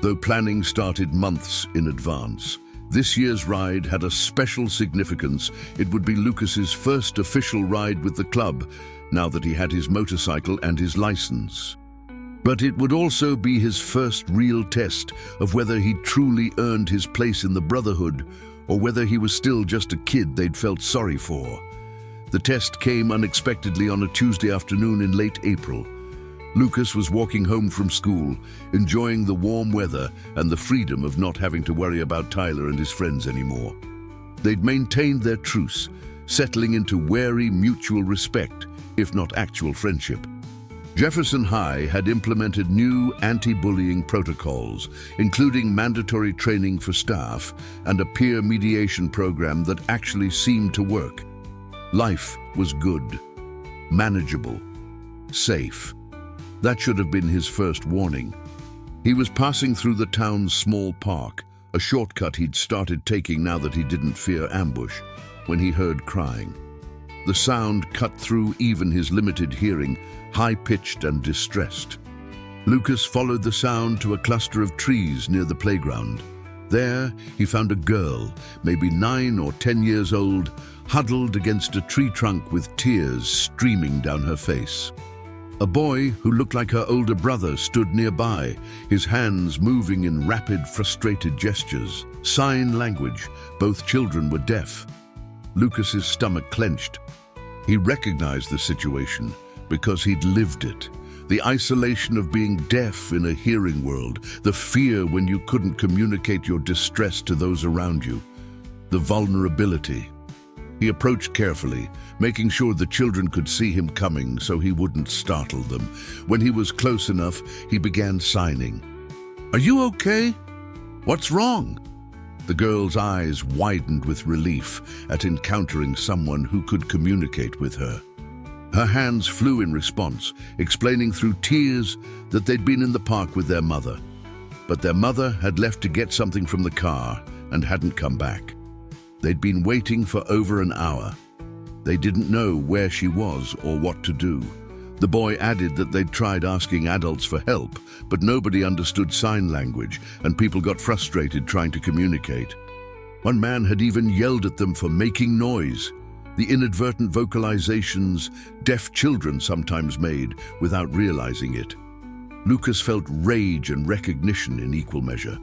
Though planning started months in advance, this year's ride had a special significance. It would be Lucas's first official ride with the club, now that he had his motorcycle and his license. But it would also be his first real test of whether he truly earned his place in the Brotherhood, or whether he was still just a kid they'd felt sorry for. The test came unexpectedly on a Tuesday afternoon in late April. Lucas was walking home from school, enjoying the warm weather and the freedom of not having to worry about Tyler and his friends anymore. They'd maintained their truce, settling into wary mutual respect, if not actual friendship. Jefferson High had implemented new anti-bullying protocols, including mandatory training for staff and a peer mediation program that actually seemed to work. Life was good, manageable, safe. That should have been his first warning. He was passing through the town's small park, a shortcut he'd started taking now that he didn't fear ambush, when he heard crying. The sound cut through even his limited hearing, high-pitched and distressed. Lucas followed the sound to a cluster of trees near the playground. There, he found a girl, maybe 9 or 10 years old, huddled against a tree trunk with tears streaming down her face. A boy who looked like her older brother stood nearby, his hands moving in rapid, frustrated gestures. Sign language. Both children were deaf. Lucas's stomach clenched. He recognized the situation because he'd lived it. The isolation of being deaf in a hearing world, the fear when you couldn't communicate your distress to those around you, the vulnerability. He approached carefully, making sure the children could see him coming so he wouldn't startle them. When he was close enough, he began signing. "Are you okay? What's wrong?" The girl's eyes widened with relief at encountering someone who could communicate with her. Her hands flew in response, explaining through tears that they'd been in the park with their mother. But their mother had left to get something from the car and hadn't come back. They'd been waiting for over an hour. They didn't know where she was or what to do. The boy added that they'd tried asking adults for help, but nobody understood sign language, and people got frustrated trying to communicate. One man had even yelled at them for making noise, the inadvertent vocalizations deaf children sometimes made without realizing it. Lucas felt rage and recognition in equal measure.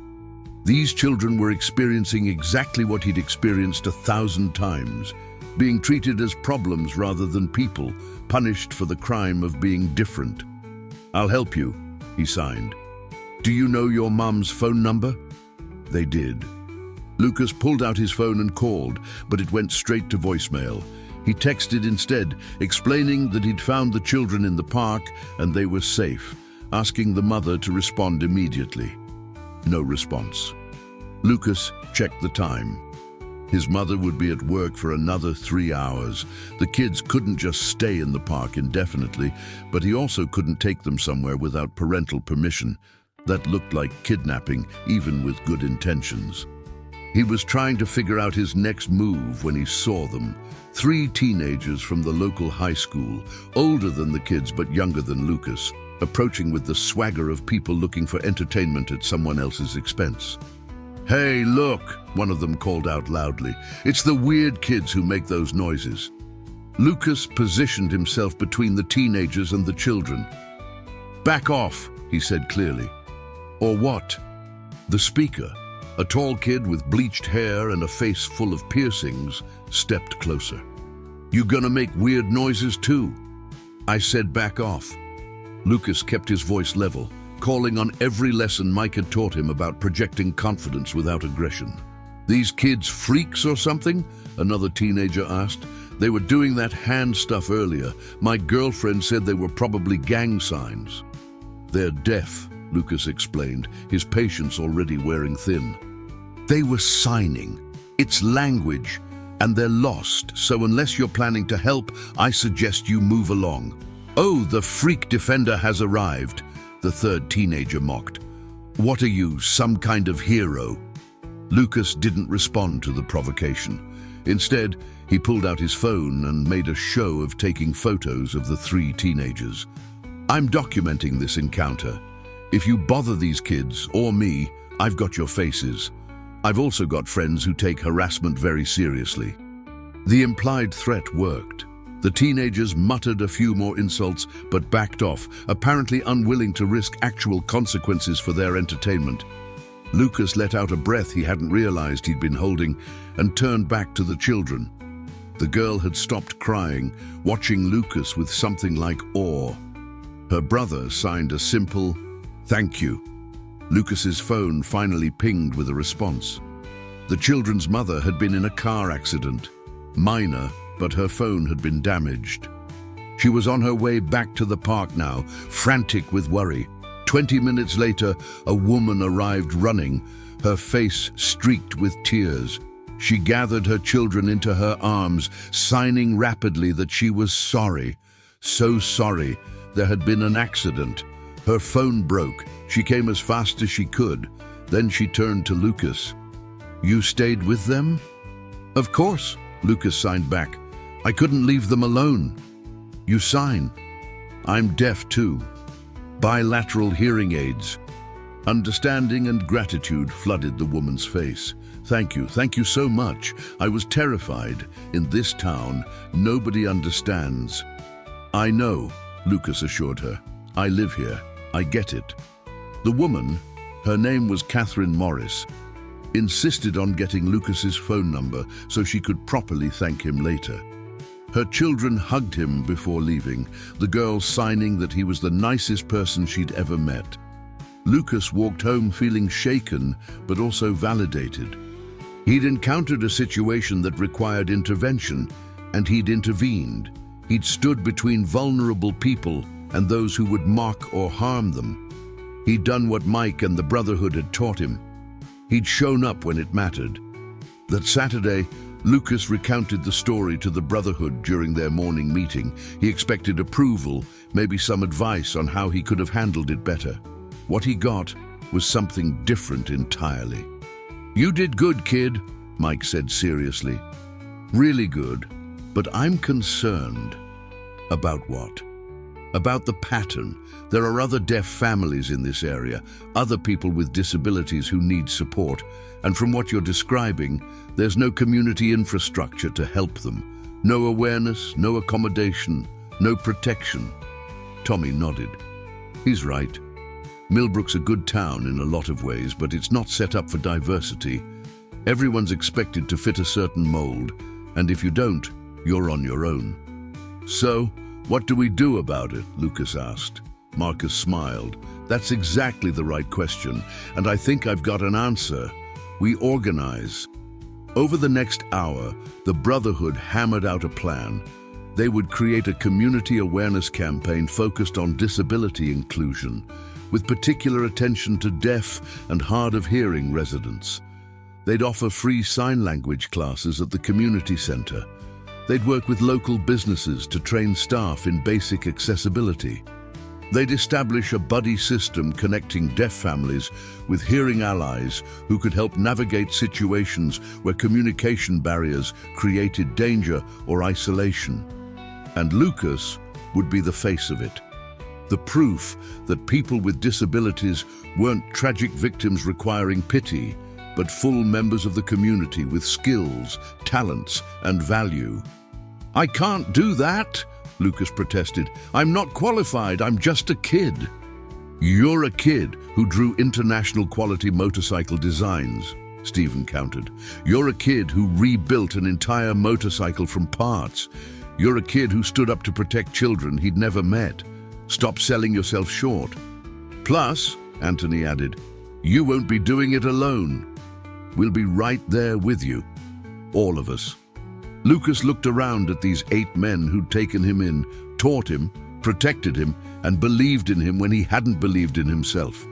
These children were experiencing exactly what he'd experienced 1,000 times. being treated as problems rather than people, punished for the crime of being different. "I'll help you," he signed. "Do you know your mum's phone number?" They did. Lucas pulled out his phone and called, but it went straight to voicemail. He texted instead, explaining that he'd found the children in the park and they were safe, asking the mother to respond immediately. No response. Lucas checked the time. His mother would be at work for another 3 hours. The kids couldn't just stay in the park indefinitely, but he also couldn't take them somewhere without parental permission. That looked like kidnapping, even with good intentions. He was trying to figure out his next move when he saw them. 3 teenagers from the local high school, older than the kids but younger than Lucas, approaching with the swagger of people looking for entertainment at someone else's expense. "Hey, look," one of them called out loudly. "It's the weird kids who make those noises." Lucas positioned himself between the teenagers and the children. "Back off," he said clearly. "Or what?" The speaker, a tall kid with bleached hair and a face full of piercings, stepped closer. "You gonna make weird noises too?" "I said back off." Lucas kept his voice level, calling on every lesson Mike had taught him about projecting confidence without aggression. "These kids freaks or something?" another teenager asked. "They were doing that hand stuff earlier. My girlfriend said they were probably gang signs." "They're deaf," Lucas explained, his patience already wearing thin. "They were signing. It's language, and they're lost, so unless you're planning to help, I suggest you move along." "Oh, the freak defender has arrived," the third teenager mocked. "What are you, some kind of hero?" Lucas didn't respond to the provocation. Instead, he pulled out his phone and made a show of taking photos of the 3 teenagers. "I'm documenting this encounter. If you bother these kids, or me, I've got your faces. I've also got friends who take harassment very seriously." The implied threat worked. The teenagers muttered a few more insults, but backed off, apparently unwilling to risk actual consequences for their entertainment. Lucas let out a breath he hadn't realized he'd been holding and turned back to the children. The girl had stopped crying, watching Lucas with something like awe. Her brother signed a simple, "Thank you." Lucas's phone finally pinged with a response. The children's mother had been in a car accident. Minor, but her phone had been damaged. She was on her way back to the park now, frantic with worry. 20 minutes later, a woman arrived running, her face streaked with tears. She gathered her children into her arms, signing rapidly that she was sorry. So sorry. There had been an accident. Her phone broke. She came as fast as she could. Then she turned to Lucas. "You stayed with them?" "Of course," Lucas signed back. "I couldn't leave them alone." "You sign." "I'm deaf too. Bilateral hearing aids." Understanding and gratitude flooded the woman's face. Thank you so much. I was terrified. In this town, nobody understands." "I know," Lucas assured her. "I live here. I get it." The woman, her name was Catherine Morris, insisted on getting Lucas's phone number so she could properly thank him later. Her children hugged him before leaving, the girl signing that he was the nicest person she'd ever met. Lucas walked home feeling shaken, but also validated. He'd encountered a situation that required intervention, and he'd intervened. He'd stood between vulnerable people and those who would mock or harm them. He'd done what Mike and the Brotherhood had taught him. He'd shown up when it mattered. That Saturday, Lucas recounted the story to the Brotherhood during their morning meeting. He expected approval, maybe some advice on how he could have handled it better. What he got was something different entirely. "You did good, kid," Mike said seriously. "Really good, but I'm concerned." "About what?" "About the pattern. There are other deaf families in this area, other people with disabilities who need support, and from what you're describing, there's no community infrastructure to help them. No awareness, no accommodation, no protection." Tommy nodded. "He's right. Millbrook's a good town in a lot of ways, but it's not set up for diversity. Everyone's expected to fit a certain mold, and if you don't, you're on your own. So, what do we do about it? Lucas asked. Marcus smiled. That's exactly the right question, and I think I've got an answer. We organize. Over the next hour, the Brotherhood hammered out a plan. They would create a community awareness campaign focused on disability inclusion, with particular attention to deaf and hard of hearing residents. They'd offer free sign language classes at the community center. They'd work with local businesses to train staff in basic accessibility. They'd establish a buddy system connecting deaf families with hearing allies who could help navigate situations where communication barriers created danger or isolation. And Lucas would be the face of it. The proof that people with disabilities weren't tragic victims requiring pity, but full members of the community with skills, talents, and value. I can't do that, Lucas protested. I'm not qualified, I'm just a kid. You're a kid who drew international quality motorcycle designs, Stephen countered. You're a kid who rebuilt an entire motorcycle from parts. You're a kid who stood up to protect children he'd never met. Stop selling yourself short. Plus, Anthony added, you won't be doing it alone. We'll be right there with you. All of us. Lucas looked around at these 8 men who'd taken him in, taught him, protected him, and believed in him when he hadn't believed in himself.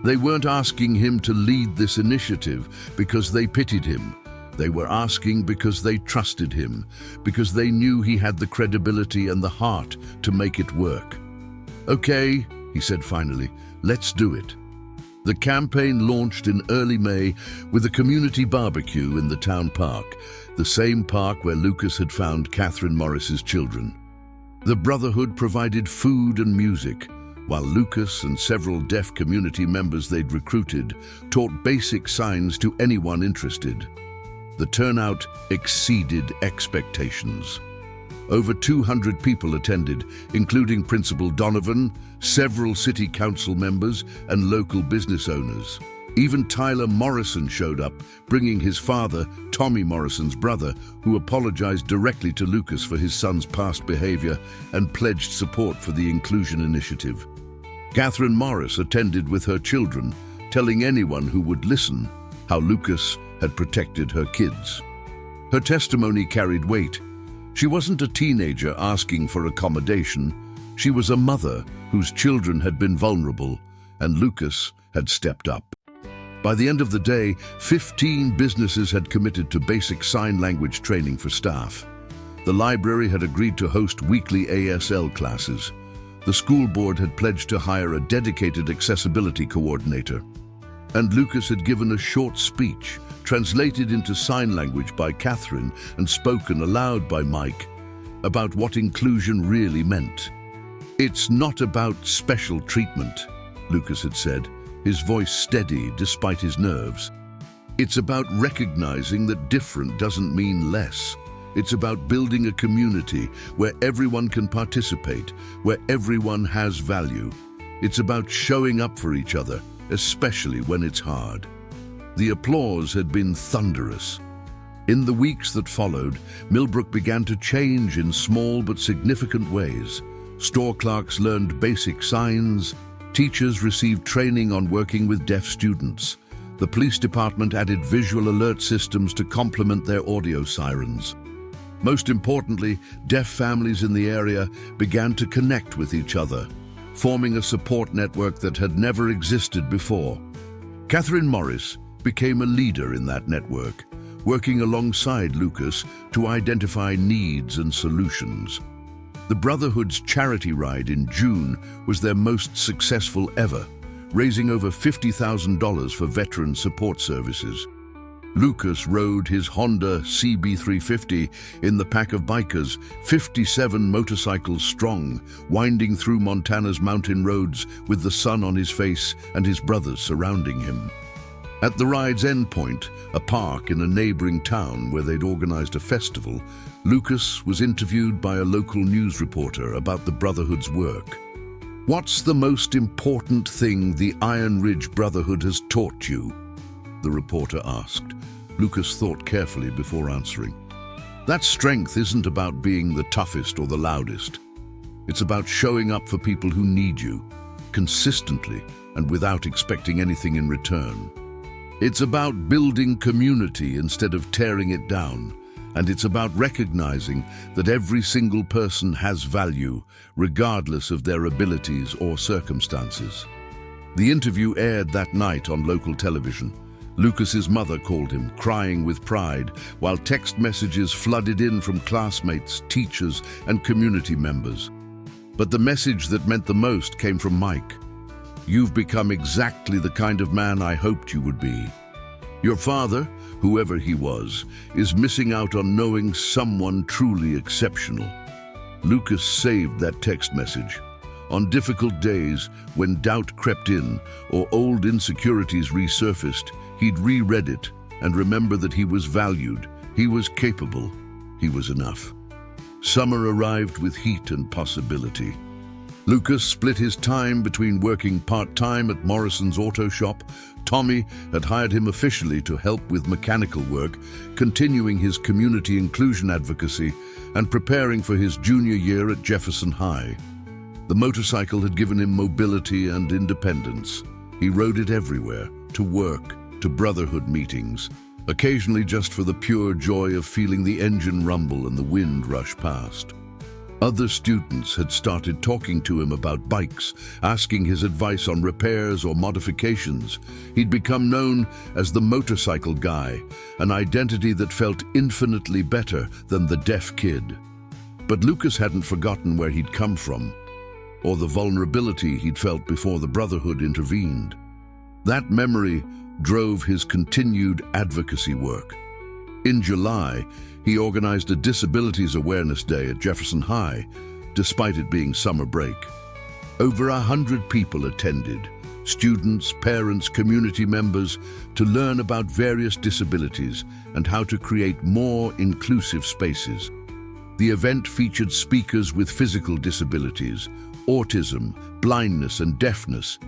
They weren't asking him to lead this initiative because they pitied him. They were asking because they trusted him, because they knew he had the credibility and the heart to make it work. Okay, he said finally, let's do it. The campaign launched in early May with a community barbecue in the town park, the same park where Lucas had found Catherine Morris's children. The Brotherhood provided food and music, while Lucas and several deaf community members they'd recruited taught basic signs to anyone interested. The turnout exceeded expectations. Over 200 people attended, including Principal Donovan, several city council members, and local business owners. Even Tyler Morrison showed up, bringing his father, Tommy Morrison's brother, who apologized directly to Lucas for his son's past behavior and pledged support for the Inclusion Initiative. Catherine Morris attended with her children, telling anyone who would listen how Lucas had protected her kids. Her testimony carried weight. She wasn't a teenager asking for accommodation. She was a mother whose children had been vulnerable, and Lucas had stepped up. By the end of the day, 15 businesses had committed to basic sign language training for staff. The library had agreed to host weekly ASL classes. The school board had pledged to hire a dedicated accessibility coordinator. And Lucas had given a short speech, translated into sign language by Catherine and spoken aloud by Mike, about what inclusion really meant. It's not about special treatment, Lucas had said, his voice steady despite his nerves. It's about recognizing that different doesn't mean less. It's about building a community where everyone can participate, where everyone has value. It's about showing up for each other, especially when it's hard. The applause had been thunderous. In the weeks that followed, Millbrook began to change in small but significant ways. Store clerks learned basic signs, teachers received training on working with deaf students. The police department added visual alert systems to complement their audio sirens. Most importantly, deaf families in the area began to connect with each other, forming a support network that had never existed before. Catherine Morris became a leader in that network, working alongside Lucas to identify needs and solutions. The Brotherhood's charity ride in June was their most successful ever, raising over $50,000 for veteran support services. Lucas rode his Honda CB350 in the pack of bikers, 57 motorcycles strong, winding through Montana's mountain roads with the sun on his face and his brothers surrounding him. At the ride's endpoint, a park in a neighboring town where they'd organized a festival, Lucas was interviewed by a local news reporter about the Brotherhood's work. "What's the most important thing the Iron Ridge Brotherhood has taught you?" the reporter asked. Lucas thought carefully before answering. That strength isn't about being the toughest or the loudest. It's about showing up for people who need you, consistently and without expecting anything in return. It's about building community instead of tearing it down. And it's about recognizing that every single person has value, regardless of their abilities or circumstances. The interview aired that night on local television. Lucas's mother called him, crying with pride, while text messages flooded in from classmates, teachers, and community members. But the message that meant the most came from Mike. "You've become exactly the kind of man I hoped you would be. Your father, whoever he was, is missing out on knowing someone truly exceptional." Lucas saved that text message. On difficult days, when doubt crept in or old insecurities resurfaced, he'd reread it and remember that he was valued, he was capable, he was enough. Summer arrived with heat and possibility. Lucas split his time between working part-time at Morrison's auto shop. Tommy had hired him officially to help with mechanical work, continuing his community inclusion advocacy and preparing for his junior year at Jefferson High. The motorcycle had given him mobility and independence. He rode it everywhere, to work, to brotherhood meetings, occasionally just for the pure joy of feeling the engine rumble and the wind rush past. Other students had started talking to him about bikes, asking his advice on repairs or modifications. He'd become known as the motorcycle guy, an identity that felt infinitely better than the deaf kid. But Lucas hadn't forgotten where he'd come from, or the vulnerability he'd felt before the Brotherhood intervened. That memory drove his continued advocacy work. In July, he organized a Disabilities Awareness Day at Jefferson High, despite it being summer break. Over 100 people attended, students, parents, community members, to learn about various disabilities and how to create more inclusive spaces. The event featured speakers with physical disabilities, autism, blindness, and deafness,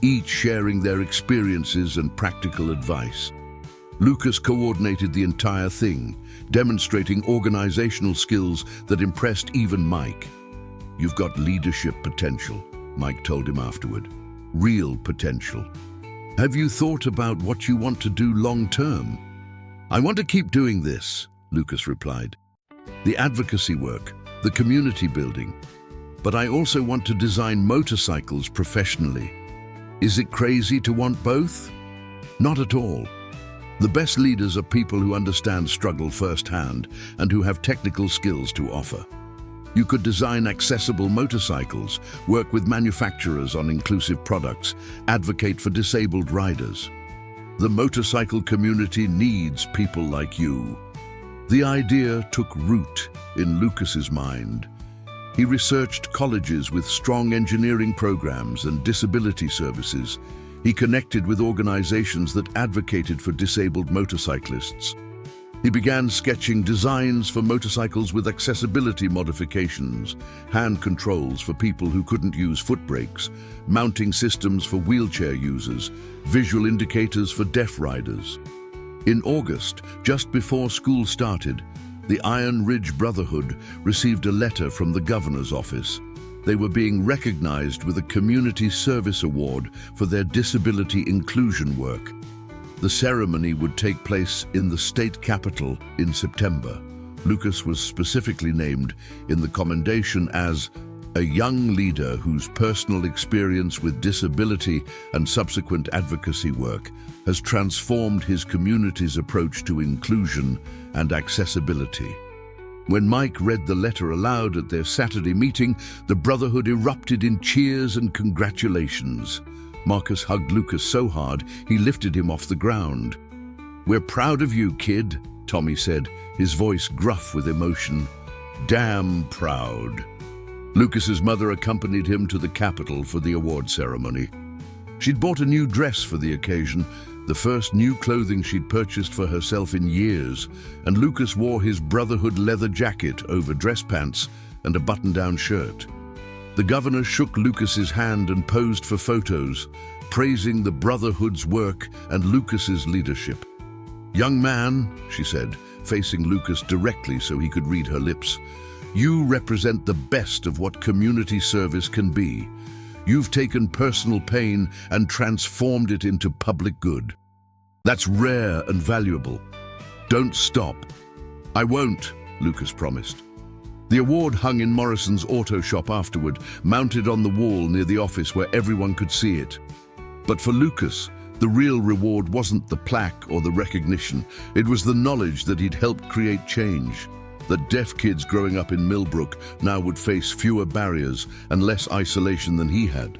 each sharing their experiences and practical advice. Lucas coordinated the entire thing, demonstrating organizational skills that impressed even Mike. "You've got leadership potential," Mike told him afterward. "Real potential. Have you thought about what you want to do long term?" "I want to keep doing this," Lucas replied. "The advocacy work, the community building. But I also want to design motorcycles professionally." Is it crazy to want both? Not at all. The best leaders are people who understand struggle firsthand and who have technical skills to offer. You could design accessible motorcycles, work with manufacturers on inclusive products, advocate for disabled riders. The motorcycle community needs people like you. The idea took root in Lucas's mind. He researched colleges with strong engineering programs and disability services. He connected with organizations that advocated for disabled motorcyclists. He began sketching designs for motorcycles with accessibility modifications, hand controls for people who couldn't use foot brakes, mounting systems for wheelchair users, visual indicators for deaf riders. In August, just before school started, the Iron Ridge Brotherhood received a letter from the governor's office. They were being recognized with a Community Service Award for their disability inclusion work. The ceremony would take place in the state capitol in September. Lucas was specifically named in the commendation as a young leader whose personal experience with disability and subsequent advocacy work has transformed his community's approach to inclusion and accessibility. When Mike read the letter aloud at their Saturday meeting, the Brotherhood erupted in cheers and congratulations. Marcus hugged Lucas so hard, he lifted him off the ground. "We're proud of you, kid," Tommy said, his voice gruff with emotion. "Damn proud." Lucas's mother accompanied him to the Capitol for the award ceremony. She'd bought a new dress for the occasion, the first new clothing she'd purchased for herself in years, and Lucas wore his Brotherhood leather jacket over dress pants and a button-down shirt. The governor shook Lucas's hand and posed for photos, praising the Brotherhood's work and Lucas's leadership. "Young man," she said, facing Lucas directly so he could read her lips. "You represent the best of what community service can be. You've taken personal pain and transformed it into public good. That's rare and valuable. Don't stop." "I won't," Lucas promised. The award hung in Morrison's auto shop afterward, mounted on the wall near the office where everyone could see it. But for Lucas, the real reward wasn't the plaque or the recognition. It was the knowledge that he'd helped create change. That deaf kids growing up in Millbrook now would face fewer barriers and less isolation than he had.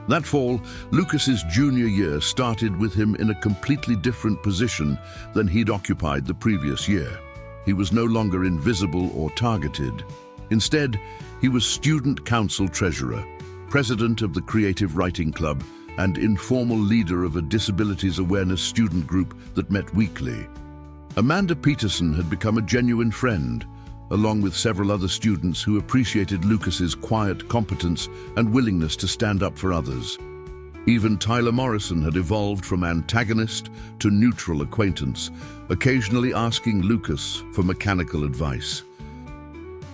That fall, Lucas's junior year started with him in a completely different position than he'd occupied the previous year. He was no longer invisible or targeted. Instead, he was student council treasurer, president of the Creative Writing Club, and informal leader of a disabilities awareness student group that met weekly. Amanda Peterson had become a genuine friend, along with several other students who appreciated Lucas's quiet competence and willingness to stand up for others. Even Tyler Morrison had evolved from antagonist to neutral acquaintance, occasionally asking Lucas for mechanical advice.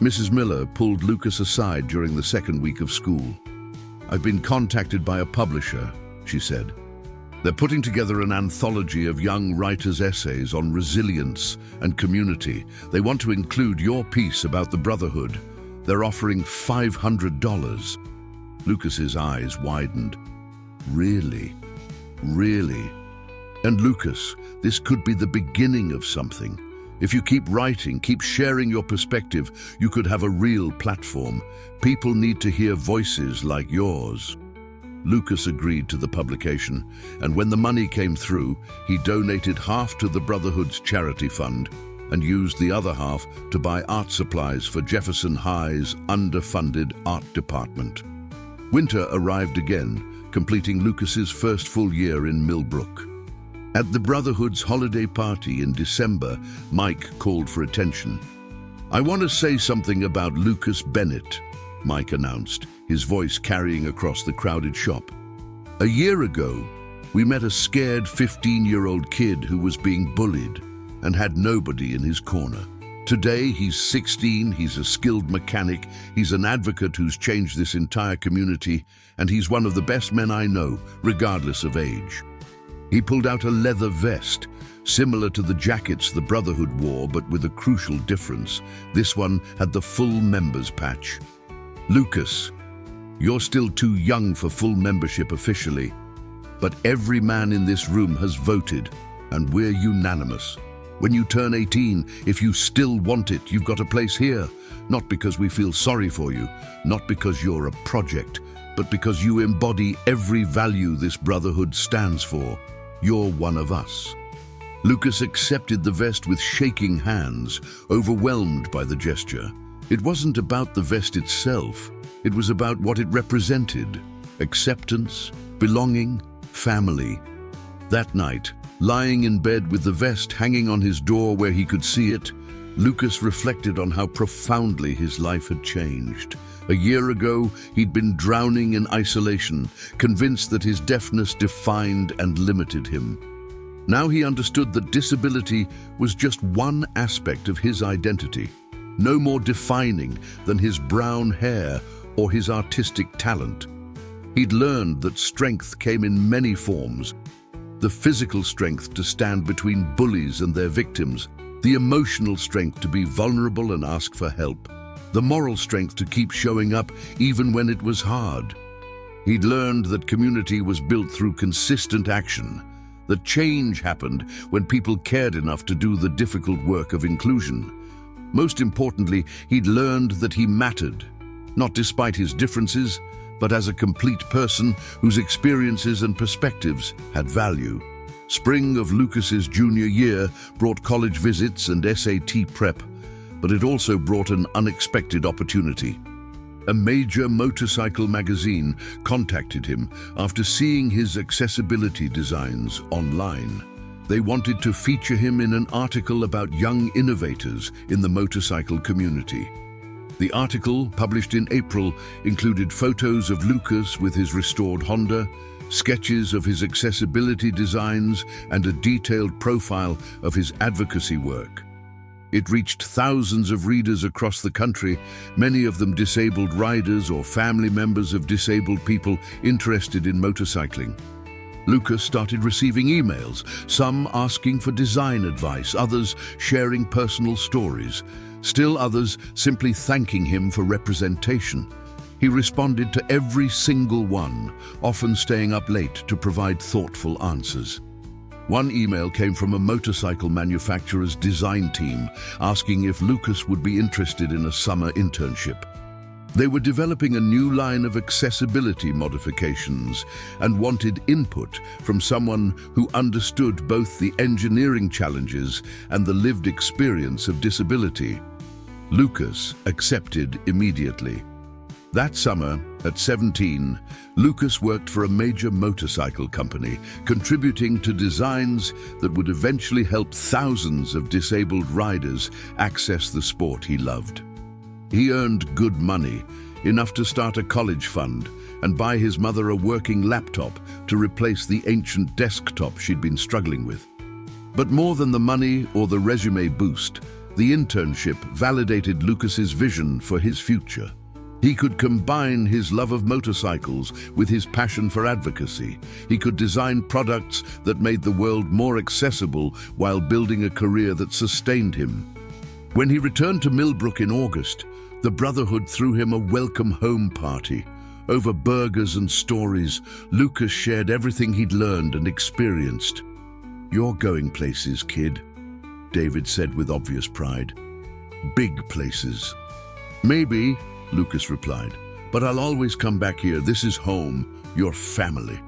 Mrs. Miller pulled Lucas aside during the second week of school. "I've been contacted by a publisher," she said. "They're putting together an anthology of young writers' essays on resilience and community. They want to include your piece about the Brotherhood. They're offering $500. Lucas's eyes widened. Really? Really? And Lucas, this could be the beginning of something. If you keep writing, keep sharing your perspective, you could have a real platform. People need to hear voices like yours." Lucas agreed to the publication, and when the money came through, he donated half to the Brotherhood's charity fund and used the other half to buy art supplies for Jefferson High's underfunded art department. Winter arrived again, completing Lucas's first full year in Millbrook. At the Brotherhood's holiday party in December, Mike called for attention. "I want to say something about Lucas Bennett," Mike announced, his voice carrying across the crowded shop. "A year ago, we met a scared 15-year-old kid who was being bullied and had nobody in his corner. Today, he's 16, he's a skilled mechanic, he's an advocate who's changed this entire community, and he's one of the best men I know, regardless of age." He pulled out a leather vest, similar to the jackets the Brotherhood wore, but with a crucial difference. This one had the full members patch. "Lucas, you're still too young for full membership officially, but every man in this room has voted, and we're unanimous. When you turn 18, if you still want it, you've got a place here, not because we feel sorry for you, not because you're a project, but because you embody every value this Brotherhood stands for. You're one of us." Lucas accepted the vest with shaking hands, overwhelmed by the gesture. It wasn't about the vest itself, it was about what it represented: acceptance, belonging, family. That night, lying in bed with the vest hanging on his door where he could see it, Lucas reflected on how profoundly his life had changed. A year ago, he'd been drowning in isolation, convinced that his deafness defined and limited him. Now he understood that disability was just one aspect of his identity, no more defining than his brown hair or his artistic talent. He'd learned that strength came in many forms: the physical strength to stand between bullies and their victims, the emotional strength to be vulnerable and ask for help, the moral strength to keep showing up even when it was hard. He'd learned that community was built through consistent action, that change happened when people cared enough to do the difficult work of inclusion. Most importantly, he'd learned that he mattered, not despite his differences, but as a complete person whose experiences and perspectives had value. Spring of Lucas's junior year brought college visits and SAT prep, but it also brought an unexpected opportunity. A major motorcycle magazine contacted him after seeing his accessibility designs online. They wanted to feature him in an article about young innovators in the motorcycle community. The article, published in April, included photos of Lucas with his restored Honda, sketches of his accessibility designs, and a detailed profile of his advocacy work. It reached thousands of readers across the country, many of them disabled riders or family members of disabled people interested in motorcycling. Lucas started receiving emails, some asking for design advice, others sharing personal stories, still others simply thanking him for representation. He responded to every single one, often staying up late to provide thoughtful answers. One email came from a motorcycle manufacturer's design team asking if Lucas would be interested in a summer internship. They were developing a new line of accessibility modifications and wanted input from someone who understood both the engineering challenges and the lived experience of disability. Lucas accepted immediately. That summer, at 17, Lucas worked for a major motorcycle company, contributing to designs that would eventually help thousands of disabled riders access the sport he loved. He earned good money, enough to start a college fund and buy his mother a working laptop to replace the ancient desktop she'd been struggling with. But more than the money or the resume boost, the internship validated Lucas's vision for his future. He could combine his love of motorcycles with his passion for advocacy. He could design products that made the world more accessible while building a career that sustained him. When he returned to Millbrook in August, the Brotherhood threw him a welcome home party. Over burgers and stories, Lucas shared everything he'd learned and experienced. "You're going places, kid," David said with obvious pride. "Big places." "Maybe," Lucas replied, "but I'll always come back here. This is home, your family."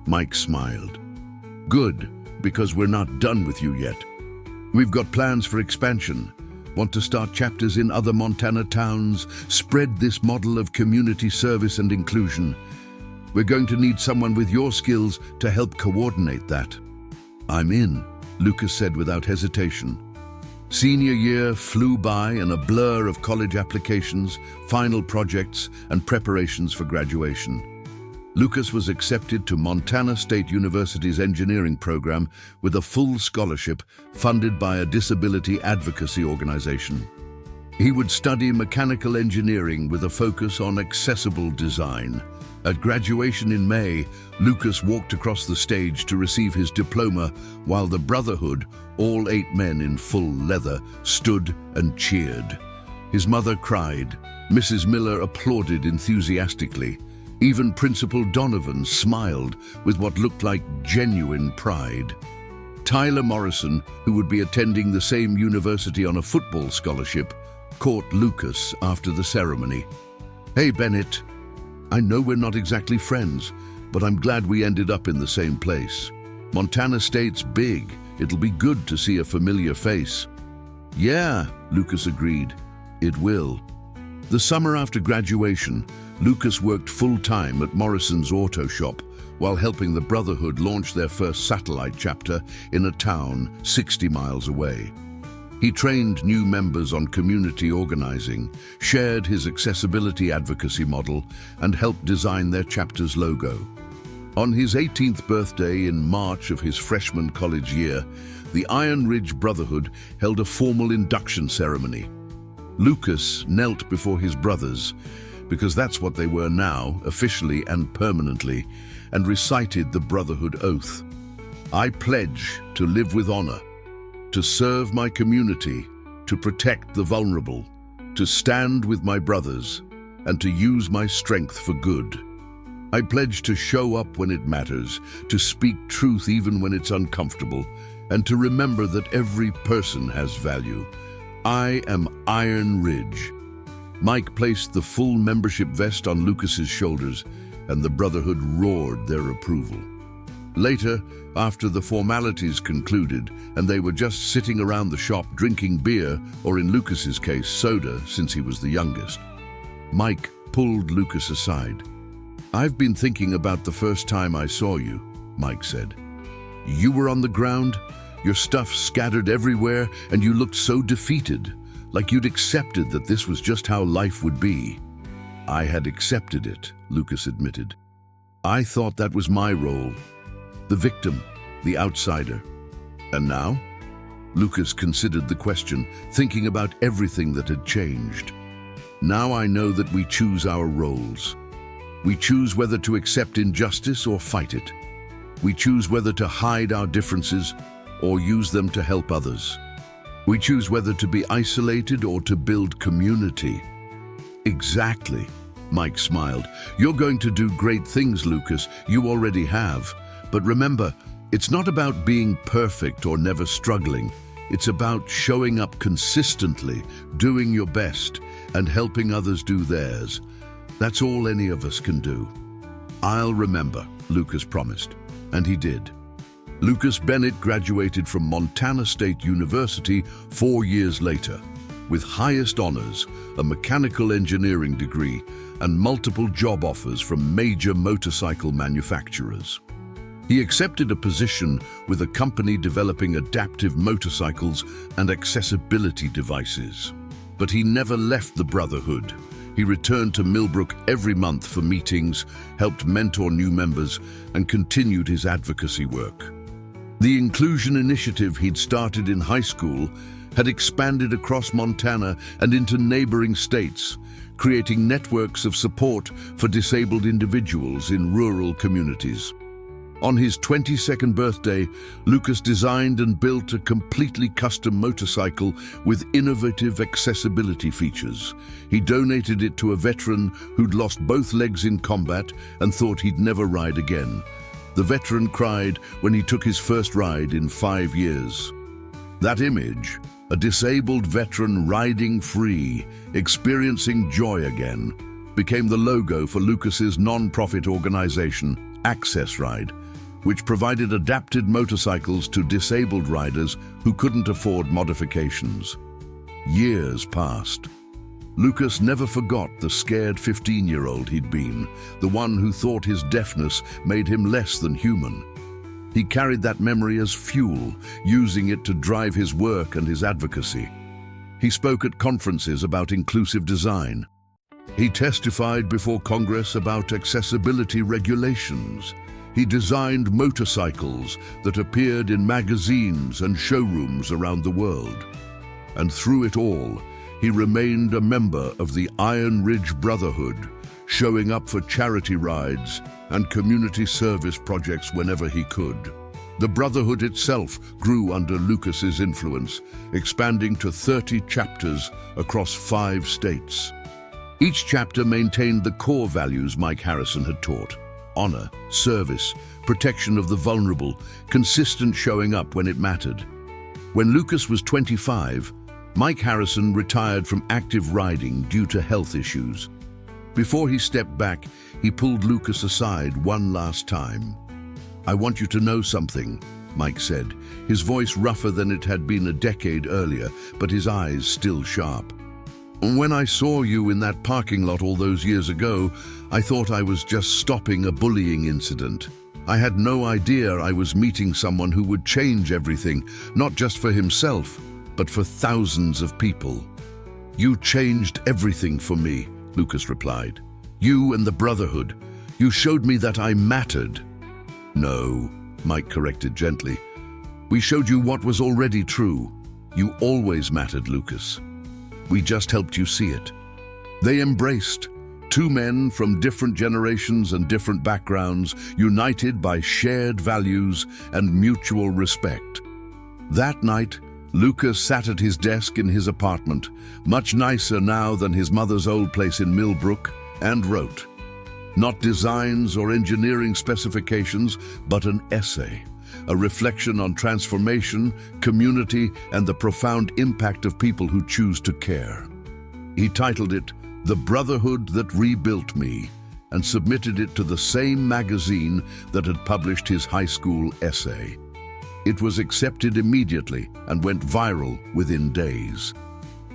Mike smiled. "Good, because we're not done with you yet. We've got plans for expansion. Want to start chapters in other Montana towns? Spread this model of community service and inclusion. We're going to need someone with your skills to help coordinate that." "I'm in," Lucas said without hesitation. Senior year flew by in a blur of college applications, final projects, and preparations for graduation. Lucas was accepted to Montana State University's engineering program with a full scholarship funded by a disability advocacy organization. He would study mechanical engineering with a focus on accessible design. At graduation in May, Lucas walked across the stage to receive his diploma while the Brotherhood, all 8 men in full leather, stood and cheered. His mother cried. Mrs. Miller applauded enthusiastically. Even Principal Donovan smiled with what looked like genuine pride. Tyler Morrison, who would be attending the same university on a football scholarship, caught Lucas after the ceremony. "Hey, Bennett. I know we're not exactly friends, but I'm glad we ended up in the same place. Montana State's big. It'll be good to see a familiar face." "Yeah," Lucas agreed. "It will." The summer after graduation, Lucas worked full-time at Morrison's auto shop while helping the Brotherhood launch their first satellite chapter in a town 60 miles away. He trained new members on community organizing, shared his accessibility advocacy model, and helped design their chapter's logo. On his 18th birthday in March of his freshman college year, the Iron Ridge Brotherhood held a formal induction ceremony. Lucas knelt before his brothers, because that's what they were now, officially and permanently, and recited the Brotherhood oath. "I pledge to live with honor, to serve my community, to protect the vulnerable, to stand with my brothers, and to use my strength for good. I pledge to show up when it matters, to speak truth even when it's uncomfortable, and to remember that every person has value. I am Iron Ridge." Mike placed the full membership vest on Lucas's shoulders, and the Brotherhood roared their approval. Later, after the formalities concluded and they were just sitting around the shop drinking beer, or in Lucas's case, soda, since he was the youngest, Mike pulled Lucas aside. "I've been thinking about the first time I saw you," Mike said. "You were on the ground, your stuff scattered everywhere, and you looked so defeated, like you'd accepted that this was just how life would be." "I had accepted it," Lucas admitted. "I thought that was my role. The victim, the outsider. And now?" Lucas considered the question, thinking about everything that had changed. Now I know that we choose our roles. We choose whether to accept injustice or fight it. We choose whether to hide our differences or use them to help others. We choose whether to be isolated or to build community. Exactly, Mike smiled. You're going to do great things, Lucas. You already have. But remember, it's not about being perfect or never struggling. It's about showing up consistently, doing your best, and helping others do theirs. That's all any of us can do. I'll remember, Lucas promised, and he did. Lucas Bennett graduated from Montana State University 4 years later, with highest honors, a mechanical engineering degree, and multiple job offers from major motorcycle manufacturers. He accepted a position with a company developing adaptive motorcycles and accessibility devices. But he never left the Brotherhood. He returned to Millbrook every month for meetings, helped mentor new members, and continued his advocacy work. The inclusion initiative he'd started in high school had expanded across Montana and into neighboring states, creating networks of support for disabled individuals in rural communities. On his 22nd birthday, Lucas designed and built a completely custom motorcycle with innovative accessibility features. He donated it to a veteran who'd lost both legs in combat and thought he'd never ride again. The veteran cried when he took his first ride in 5 years. That image, a disabled veteran riding free, experiencing joy again, became the logo for Lucas's non-profit organization, Access Ride, which provided adapted motorcycles to disabled riders who couldn't afford modifications. Years passed. Lucas never forgot the scared 15-year-old he'd been, the one who thought his deafness made him less than human. He carried that memory as fuel, using it to drive his work and his advocacy. He spoke at conferences about inclusive design. He testified before Congress about accessibility regulations. He designed motorcycles that appeared in magazines and showrooms around the world. And through it all, he remained a member of the Iron Ridge Brotherhood, showing up for charity rides and community service projects whenever he could. The Brotherhood itself grew under Lucas's influence, expanding to 30 chapters across 5 states. Each chapter maintained the core values Mike Harrison had taught: honor, service, protection of the vulnerable, consistent showing up when it mattered. When Lucas was 25, Mike Harrison retired from active riding due to health issues. Before he stepped back, he pulled Lucas aside one last time. "I want you to know something," Mike said, his voice rougher than it had been a decade earlier, but his eyes still sharp. "When I saw you in that parking lot all those years ago, I thought I was just stopping a bullying incident. I had no idea I was meeting someone who would change everything, not just for himself, but for thousands of people." "You changed everything for me," Lucas replied. "You and the Brotherhood. You showed me that I mattered." "No," Mike corrected gently. "We showed you what was already true. You always mattered, Lucas. We just helped you see it." They embraced, 2 men from different generations and different backgrounds, united by shared values and mutual respect. That night, Lucas sat at his desk in his apartment, much nicer now than his mother's old place in Millbrook, and wrote. Not designs or engineering specifications, but an essay, a reflection on transformation, community, and the profound impact of people who choose to care. He titled it, "The Brotherhood That Rebuilt Me," and submitted it to the same magazine that had published his high school essay. It was accepted immediately and went viral within days.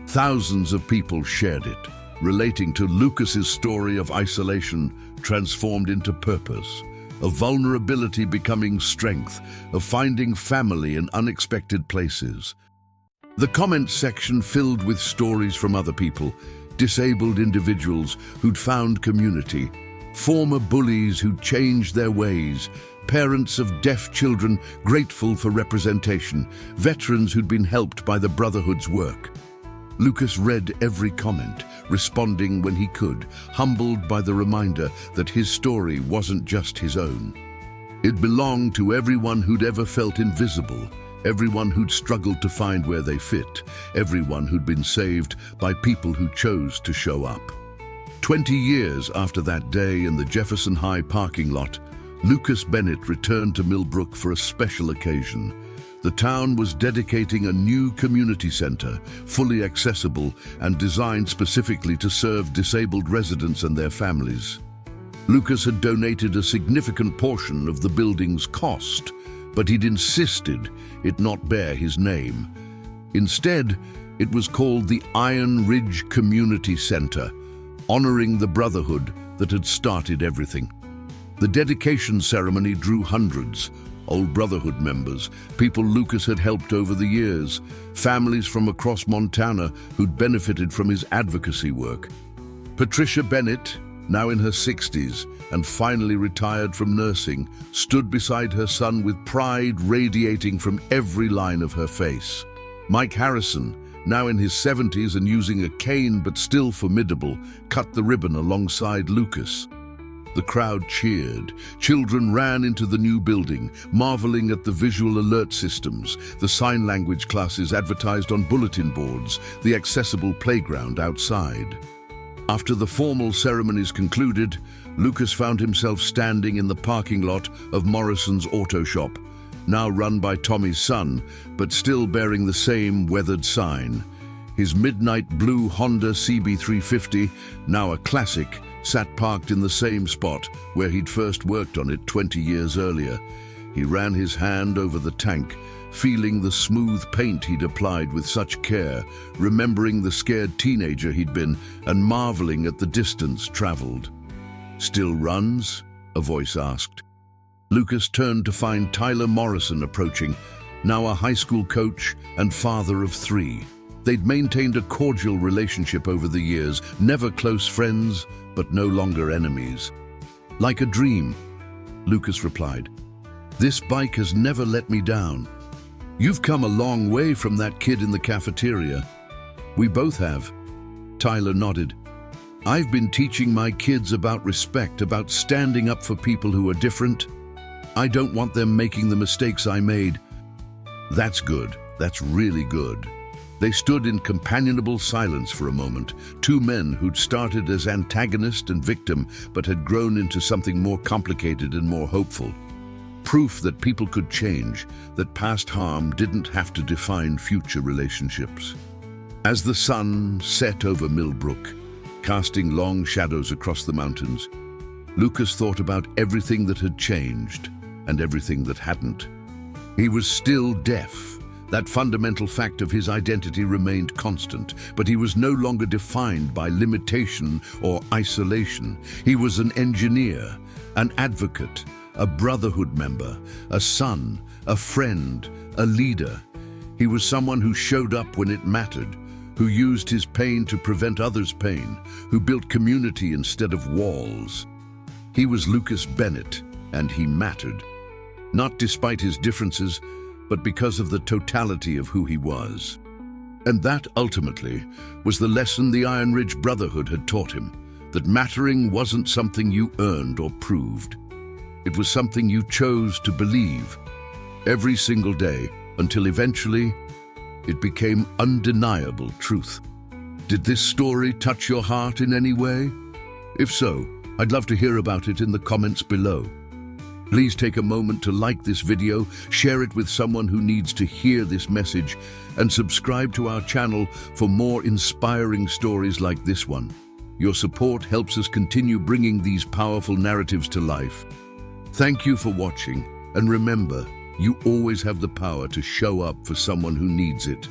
Thousands of people shared it, relating to Lucas's story of isolation transformed into purpose, of vulnerability becoming strength, of finding family in unexpected places. The comment section filled with stories from other people, disabled individuals who'd found community, former bullies who'd changed their ways, parents of deaf children grateful for representation, veterans who'd been helped by the Brotherhood's work. Lucas read every comment, responding when he could, humbled by the reminder that his story wasn't just his own. It belonged to everyone who'd ever felt invisible, everyone who'd struggled to find where they fit, everyone who'd been saved by people who chose to show up. 20 years after that day in the Jefferson High parking lot, Lucas Bennett returned to Millbrook for a special occasion. The town was dedicating a new community center, fully accessible and designed specifically to serve disabled residents and their families. Lucas had donated a significant portion of the building's cost, but he'd insisted it not bear his name. Instead, it was called the Iron Ridge Community Center, honoring the brotherhood that had started everything. The dedication ceremony drew hundreds, old Brotherhood members, people Lucas had helped over the years, families from across Montana who'd benefited from his advocacy work. Patricia Bennett, now in her 60s and finally retired from nursing, stood beside her son with pride radiating from every line of her face. Mike Harrison, now in his 70s and using a cane but still formidable, cut the ribbon alongside Lucas. The crowd cheered. Children ran into the new building, marveling at the visual alert systems, the sign language classes advertised on bulletin boards, the accessible playground outside. After the formal ceremonies concluded, Lucas found himself standing in the parking lot of Morrison's Auto Shop, now run by Tommy's son, but still bearing the same weathered sign. His midnight blue Honda CB350, now a classic, sat parked in the same spot where he'd first worked on it 20 years earlier. He ran his hand over the tank, feeling the smooth paint he'd applied with such care, remembering the scared teenager he'd been, and marveling at the distance traveled. "Still runs?" a voice asked. Lucas turned to find Tyler Morrison approaching, now a high school coach and father of 3. They'd maintained a cordial relationship over the years, never close friends, but no longer enemies. "Like a dream," Lucas replied. "This bike has never let me down." "You've come a long way from that kid in the cafeteria." "We both have." Tyler nodded. "I've been teaching my kids about respect, about standing up for people who are different. I don't want them making the mistakes I made." "That's good. That's really good." They stood in companionable silence for a moment, two men who'd started as antagonist and victim but had grown into something more complicated and more hopeful. Proof that people could change, that past harm didn't have to define future relationships. As the sun set over Millbrook, casting long shadows across the mountains, Lucas thought about everything that had changed and everything that hadn't. He was still deaf. That fundamental fact of his identity remained constant, but he was no longer defined by limitation or isolation. He was an engineer, an advocate, a brotherhood member, a son, a friend, a leader. He was someone who showed up when it mattered, who used his pain to prevent others' pain, who built community instead of walls. He was Lucas Bennett, and he mattered. Not despite his differences, but because of the totality of who he was. And that, ultimately, was the lesson the Iron Ridge Brotherhood had taught him, that mattering wasn't something you earned or proved. It was something you chose to believe every single day, until eventually it became undeniable truth. Did this story touch your heart in any way? If so, I'd love to hear about it in the comments below. Please take a moment to like this video, share it with someone who needs to hear this message, and subscribe to our channel for more inspiring stories like this one. Your support helps us continue bringing these powerful narratives to life. Thank you for watching, and remember, you always have the power to show up for someone who needs it.